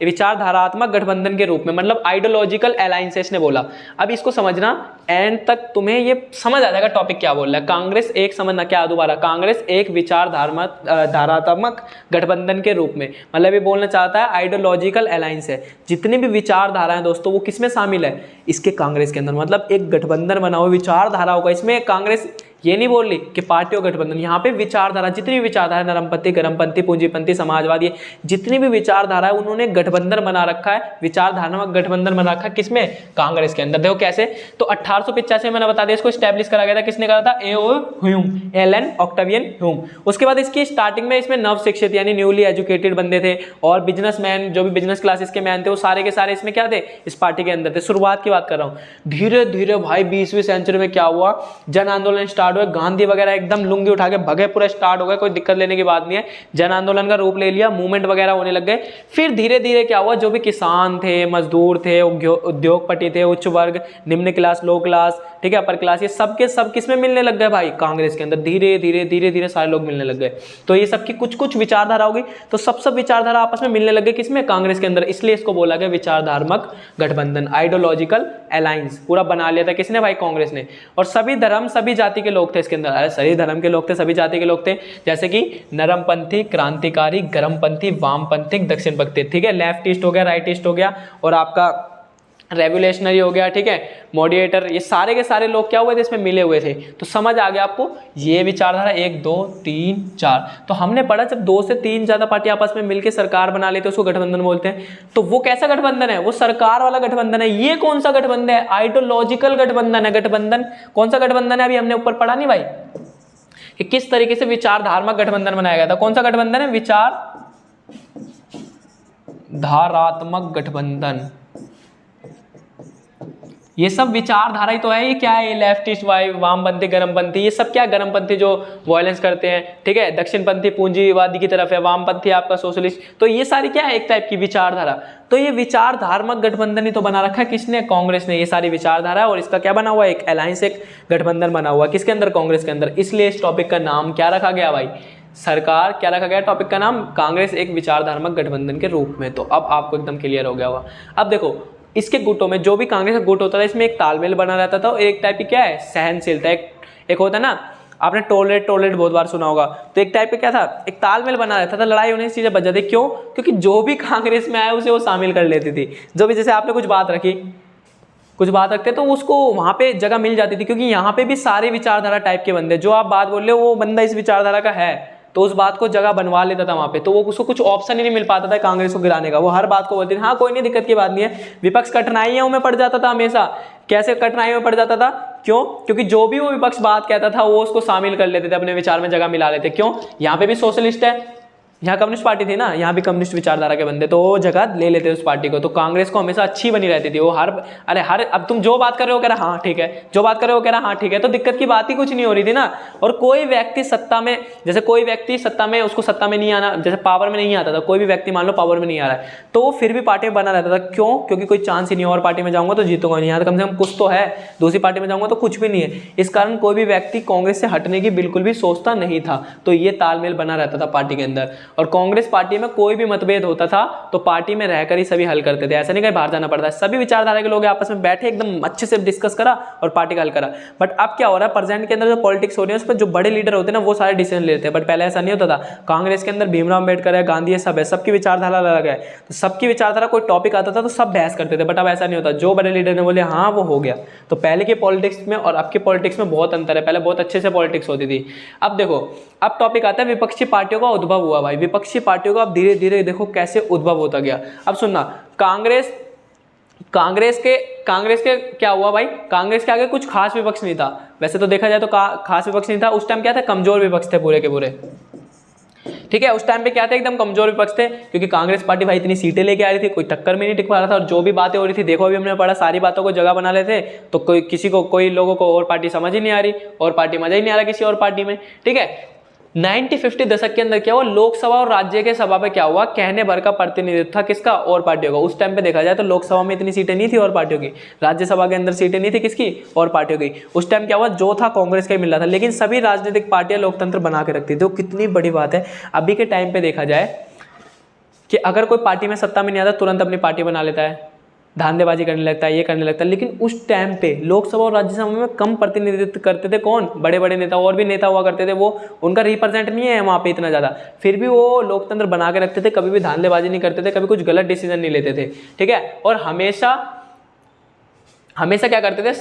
विचारधारात्मक गठबंधन के रूप में, मतलब आइडियोलॉजिकल अलायंसेस ने बोला। अब इसको समझना, एंड तक तुम्हें ये समझ आ जाएगा टॉपिक क्या बोल रहा है। कांग्रेस एक, समझना क्या दोबारा, कांग्रेस एक विचारधारात्मक गठबंधन के रूप में, मतलब ये बोलना चाहता है आइडियोलॉजिकल अलायंस है। जितनी भी विचारधारा है दोस्तों वो किसमें शामिल है? इसके कांग्रेस के अंदर, मतलब एक गठबंधन बना हुआ विचारधाराओं का। इसमें कांग्रेस ये नहीं बोल रही कि पार्टियों गठबंधन, यहाँ पे विचारधारा, जितनी भी विचारधारा, नरमपंथी, गरमपंथी, पूंजीपंथी, समाजवादी, जितनी भी विचारधारा है उन्होंने गठबंधन बना रखा है, विचारधारात्मक गठबंधन बना रखा है। किसमें? कांग्रेस के अंदर। देखो कैसे, तो 1885 में मैंने बता दिया, इसको स्टैब्लिश करा गया था। किसने करा था? Hume, Allan Octavian Hume. उसके बाद इसकी स्टार्टिंग में इसमें नव शिक्षित यानी न्यूली एजुकेटेड बंदे थे, और बिजनेसमैन, जो भी बिजनेस क्लासेस के मैन थे, वो सारे के सारे इसमें क्या थे? इस पार्टी के अंदर थे। शुरुआत की बात कर रहा हूँ। धीरे धीरे भाई 20वीं सेंचुरी में क्या हुआ, जन आंदोलन स्टार्ट हुए, गांधी वगैरह एकदम लुंगी उठा के भगे, पूरा स्टार्ट हो गया, कोई दिक्कत लेने की बात नहीं है। जन आंदोलन का रूप ले लिया, मूवमेंट वगैरह होने लग गए। फिर धीरे धीरे क्या हुआ, जो भी किसान थे, मजदूर थे, उद्योगपति थे, उच्च वर्ग, निम्न क्लास, लो क्लास, ठीक है, अपर क्लास, ये सब के सब किसमें मिलने लग गए भाई? कांग्रेस के अंदर। धीरे धीरे सारे लोग मिलने लग गए। तो ये सबकी कुछ कुछ विचारधारा होगी, तो सब विचारधारा आपस में मिलने लग गए। किसमें? कांग्रेस के अंदर। इसलिए इसको बोला गया विचारधारात्मक गठबंधन, आइडियोलॉजिकल अलायंस पूरा बना लिया था। किसने भाई? कांग्रेस ने। और सभी धर्म, सभी जाति के लोग थे इसके अंदर। अरे सभी धर्म के लोग थे, सभी जाति के लोग थे, जैसे कि नरमपंथी, क्रांतिकारी, गरमपंथी, वामपंथी, दक्षिणपंथी, ठीक है, लेफ्टिस्ट हो गया, राइटिस्ट हो गया, और आपका रेवोल्यूशनरी हो गया, ठीक है, मॉडरेटर, ये सारे के सारे लोग क्या हुए थे? इसमें मिले हुए थे। तो समझ आ गया आपको ये विचारधारा 1 2 3 4। तो हमने पढ़ा जब 2 से 3 ज्यादा पार्टी आपस में मिलकर सरकार बना लेते उसको गठबंधन बोलते हैं। तो वो कैसा गठबंधन है? वो सरकार वाला गठबंधन है। ये कौन सा गठबंधन है? आइडियोलॉजिकल गठबंधन है। गठबंधन कौन सा गठबंधन है? अभी हमने ऊपर पढ़ा नहीं भाई कि किस तरीके से विचारधारात्मक गठबंधन बनाया गया था। कौन सा गठबंधन है? विचारधारात्मक गठबंधन। ये सब विचारधारा ही तो है। ये क्या है? ये लेफ्टिस्ट, वामपंथी, गरमपंथी, ये सब क्या है? गरमपंथी जो वायलेंस करते हैं, ठीक है, दक्षिणपंथी पूंजीवादी की तरफ है, वामपंथी आपका सोशलिस्ट। तो ये सारी क्या है? एक टाइप की विचारधारा। तो ये विचारधारात्मक गठबंधन ही तो बना रखा है। किसने? कांग्रेस ने। ये सारी विचारधारा और इसका क्या बना हुआ है? एक अलायंस, एक गठबंधन बना हुआ। किसके अंदर? कांग्रेस के अंदर। इसलिए इस टॉपिक का नाम क्या रखा गया भाई? सरकार। क्या रखा गया टॉपिक का नाम? कांग्रेस एक विचारधारात्मक गठबंधन के रूप में। तो अब आपको एकदम क्लियर हो गया होगा। अब देखो इसके गुटों में, जो भी कांग्रेस का गुट होता था, इसमें एक तालमेल बना रहता था, और एक टाइप की क्या है? सहनशीलता। एक होता है ना, आपने टॉलरेट बहुत बार सुना होगा। तो एक टाइप का क्या था? एक तालमेल बना रहता था, लड़ाई होने से चीजें बच जाती। क्यों? क्योंकि जो भी कांग्रेस में आया उसे वो शामिल कर लेती थी। जो भी, जैसे आपने कुछ बात रखते तो उसको वहां पे जगह मिल जाती थी, क्योंकि यहाँ पे भी सारे विचारधारा टाइप के बंदे, जो आप बात बोल रहे हो वो बंदा इस विचारधारा का है, तो उस बात को जगह बनवा लेता था वहां पे। तो वो उसको कुछ ऑप्शन ही नहीं मिल पाता था कांग्रेस को गिराने का। वो हर बात को बोलती थी हाँ कोई नहीं, दिक्कत की बात नहीं है। विपक्ष कठिनाइयों में पड़ जाता था हमेशा। कैसे कठिनाइयों में पड़ जाता था? क्यों? क्योंकि जो भी वो विपक्ष बात कहता था वो उसको शामिल कर लेते थे, अपने विचार में जगह मिला लेते। क्यों? यहाँ पे भी सोशलिस्ट है, यहाँ कम्युनिस्ट पार्टी थी ना, यहाँ भी कम्युनिस्ट विचारधारा के बंदे, तो वो जगह ले लेते उस पार्टी को। तो कांग्रेस को हमेशा अच्छी बनी रहती थी वो। अब तुम जो बात कर रहे हो कह रहा हाँ ठीक है, जो बात कर रहे हो कह रहा हाँ ठीक है, तो दिक्कत की बात ही कुछ नहीं हो रही थी ना। और कोई व्यक्ति सत्ता में, जैसे कोई व्यक्ति सत्ता में, उसको सत्ता में नहीं आना, जैसे पावर में नहीं आता था, कोई भी व्यक्ति मान लो पावर में नहीं आ रहा है, तो वो फिर भी पार्टी में बना रहता था। क्यों? क्योंकि कोई चांस ही नहीं है, और पार्टी में जाऊंगा तो जीतूंगा नहीं, यहाँ तो कम से कम कुछ तो है, दूसरी पार्टी में जाऊंगा तो कुछ भी नहीं है। इस कारण कोई भी व्यक्ति कांग्रेस से हटने की बिल्कुल भी सोचता नहीं था। तो ये तालमेल बना रहता था पार्टी के अंदर। और कांग्रेस पार्टी में कोई भी मतभेद होता था तो पार्टी में रहकर ही सभी हल करते थे, ऐसा नहीं कहीं बाहर जाना पड़ता। सभी विचारधारा के लोग आपस में बैठे एकदम अच्छे से डिस्कस करा और पार्टी का हल करा। बट अब क्या हो रहा है, प्रेजेंट के अंदर जो पॉलिटिक्स हो रही है उस पर जो बड़े लीडर होते हैं ना वो सारे डिसीजन लेते हैं। बट पहले ऐसा नहीं होता था। कांग्रेस के अंदर भीमराव अम्बेडकर है, गांधी है, सब है, सबकी विचारधारा अलग है, तो सबकी विचारधारा, कोई टॉपिक आता था तो सब बहस करते थे। बट अब ऐसा नहीं होता, जो बड़े लीडर ने बोले हाँ वो हो गया। तो पहले के पॉलिटिक्स में और अब के पॉलिटिक्स में बहुत अंतर है। पहले बहुत अच्छे से पॉलिटिक्स होती थी। अब देखो, अब टॉपिक आता है विपक्षी पार्टियों का उद्भव हुआ भाई। विपक्षी पार्टियों का अब धीरे धीरे देखो कैसे उद्भव होता गया। अब सुनना, कांग्रेस के क्या हुआ भाई, कांग्रेस के आगे कुछ खास विपक्ष नहीं था। वैसे तो देखा जाए तो खास विपक्ष नहीं था उस टाइम। क्या था? कमजोर विपक्ष थे पूरे के पूरे। ठीक है, उस टाइम पे क्या थे? एकदम कमजोर विपक्ष थे, क्योंकि कांग्रेस पार्टी भाई इतनी सीटें लेके आ रही थी, कोई टक्कर में नहीं टिक पा रहा था। और जो भी बातें हो रही थी, देखो अभी हमने पढ़ा, सारी बातों को जगह बना लेते तो कोई लोगों को और पार्टी समझ ही नहीं आ रही, और पार्टी मजा ही नहीं आ रहा किसी और पार्टी में। ठीक है, 1950 दशक के अंदर क्या हुआ, लोकसभा और राज्य के सभा पे क्या हुआ, कहने भर का प्रतिनिधित्व था किसका, और पार्टियों का। उस टाइम पे देखा जाए तो लोकसभा में इतनी सीटें नहीं थी और पार्टियों की, राज्यसभा के अंदर सीटें नहीं थी किसकी, और पार्टियों की। उस टाइम क्या हुआ, जो था कांग्रेस का ही मिल रहा था, लेकिन सभी राजनीतिक पार्टियां लोकतंत्र बना के रखती थी। वो कितनी बड़ी बात है। अभी के टाइम पे देखा जाए कि अगर कोई पार्टी में सत्ता में नहीं आता तुरंत अपनी पार्टी बना लेता है, धांधेबाजी करने लगता है, ये करने लगता है। लेकिन उस टाइम पे लोकसभा और राज्यसभा में कम प्रतिनिधित्व करते थे कौन, बड़े बड़े नेता, और भी नेता हुआ करते थे, वो उनका रिप्रेजेंट नहीं है वहाँ पे इतना ज़्यादा, फिर भी वो लोकतंत्र बना के रखते थे, कभी भी धांधेबाजी नहीं करते थे, कभी कुछ गलत डिसीजन नहीं लेते थे, ठीक है। और हमेशा क्या करते थे,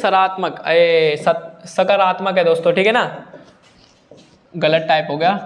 सकारात्मक है दोस्तों, ठीक है ना, गलत टाइप हो गया,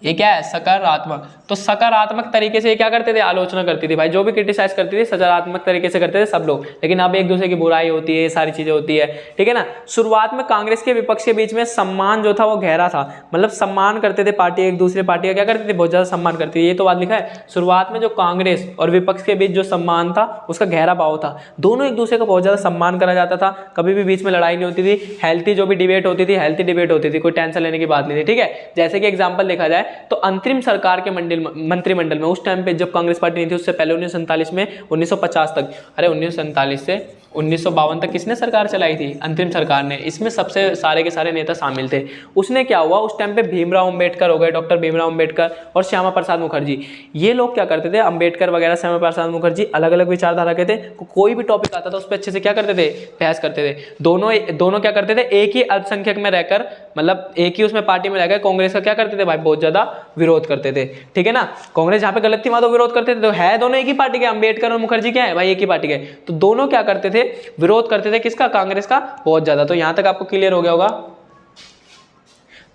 ये क्या है, सकारात्मक। तो सकारात्मक तरीके से ये क्या करते थे, आलोचना करती थी भाई, जो भी क्रिटिसाइज करती थी सकारात्मक तरीके से करते थे सब लोग। लेकिन अब एक दूसरे की बुराई होती है, ये सारी चीजें होती है, ठीक है ना। शुरुआत में कांग्रेस के विपक्ष के बीच में सम्मान जो था वो गहरा था, मतलब सम्मान करते थे पार्टी, एक दूसरे पार्टी का क्या करती थी, बहुत ज्यादा सम्मान करती थी। ये तो बात लिखा है, शुरुआत में जो कांग्रेस और विपक्ष के बीच जो सम्मान था उसका गहरा भाव था, दोनों एक दूसरे का बहुत ज्यादा सम्मान करा जाता था, कभी भी बीच में लड़ाई नहीं होती थी, हेल्थी जो भी डिबेट होती थी, हेल्थी डिबेट होती थी, कोई टेंशन लेने की बात नहीं थी, ठीक है। जैसे कि एग्जाम्पल देखा जाए तो अंतरिम सरकार के मंत्रिमंडल में उस टाइम पे जब कांग्रेस पार्टी नहीं थी, उससे पहले 1947 में 1950 तक, अरे 1947 से 1952 तक किसने सरकार चलाई थी, अंतरिम सरकार ने, इसमें सबसे सारे के सारे नेता शामिल थे। उसने क्या हुआ, उस टाइम पे भीमराव अंबेडकर हो गए, डॉक्टर भीमराव अंबेडकर और श्यामा प्रसाद मुखर्जी, ये लोग क्या करते थे, अंबेडकर वगैरह, श्यामा प्रसाद मुखर्जी अलग अलग विचारधारा के थे, कोई भी टॉपिक आता था उस पर अच्छे से क्या करते थे, बहस करते थे। दोनों क्या करते थे, एक ही अल्पसंख्यक में रहकर, मतलब एक ही उसमें पार्टी में रहकर कांग्रेस का क्या करते थे भाई, बहुत ज्यादा विरोध करते थे, ठीक है ना। कांग्रेस जहां पे गलत थी वहां तो विरोध करते थे, तो है दोनों एक ही पार्टी के, अंबेडकर और मुखर्जी क्या है भाई, एक ही पार्टी के, तो दोनों क्या करते थे, विरोध करते थे किसका, कांग्रेस का, बहुत ज्यादा। तो यहां तक आपको क्लियर हो गया होगा।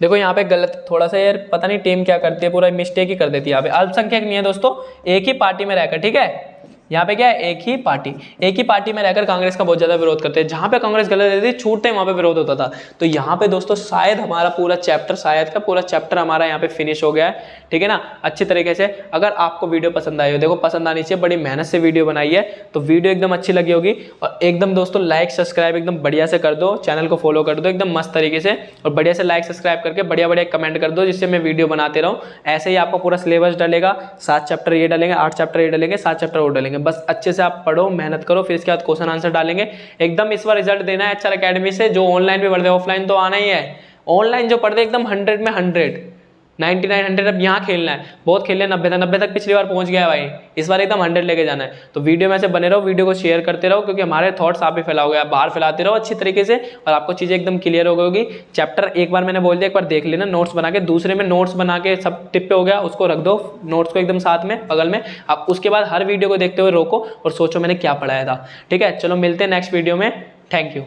देखो यहाँ पे गलत थोड़ा सा यार, पता नहीं टीम क्या करती है, पूरा मिस्टेक ही कर देती है यहाँ पे। अल्पसंख्यक नहीं है दोस्तों, एक ही पार्टी में रहकर, ठीक है, यहाँ पे क्या है, एक ही पार्टी में रहकर कांग्रेस का बहुत ज्यादा विरोध करते हैं। जहां पे कांग्रेस गलत रहती थी, छूटते वहां पे विरोध होता था। तो यहाँ पे दोस्तों शायद हमारा पूरा चैप्टर हमारा यहाँ पे फिनिश हो गया है, ठीक है ना, अच्छी तरीके से। अगर आपको वीडियो पसंद आई हो, देखो पसंद आनी चाहिए, बड़ी मेहनत से वीडियो बनाई है, तो वीडियो एकदम अच्छी लगी होगी, और एकदम दोस्तों लाइक सब्सक्राइब एकदम बढ़िया से कर दो, चैनल को फॉलो कर दो एकदम मस्त तरीके से, और बढ़िया से लाइक सब्सक्राइब करके बढ़िया बढ़िया कमेंट कर दो, जिससे मैं वीडियो बनाते रहूँ। ऐसे ही आपको पूरा सिलेबस डलेगा, 7 चैप्टर ये डालेंगे, 8 चैप्टर ये डालेंगे, 7 चैप्टर वो डालेंगे, बस अच्छे से आप पढ़ो, मेहनत करो, फिर इसके बाद क्वेश्चन आंसर डालेंगे एकदम। इस बार रिजल्ट देना है एचआर एकेडमी से, जो ऑनलाइन भी पढ़ते, ऑफलाइन तो आना ही है। ऑनलाइन जो पढ़ते एकदम 100 में 100, 99 100, अब यहाँ खेलना है, बहुत खेलना है, 90 तक पिछली बार पहुंच गया है भाई, इस बार एकदम 100 लेके जाना है। तो वीडियो में से बने रहो, वीडियो को शेयर करते रहो, क्योंकि हमारे थॉट्स आप भी फैलाओगे, आप बाहर फैलाते रहो अच्छी तरीके से, और आपको चीजें एकदम क्लियर हो गई। चैप्टर एक बार मैंने बोल दिया, एक बार देख लेना नोट्स बना के, दूसरे में नोट्स बना के सब टिप पे हो गया, उसको रख दो नोट्स को एकदम साथ में बगल में। आप उसके बाद हर वीडियो को देखते हुए रोको और सोचो मैंने क्या पढ़ाया था, ठीक है। चलो मिलते हैं नेक्स्ट वीडियो में, थैंक यू।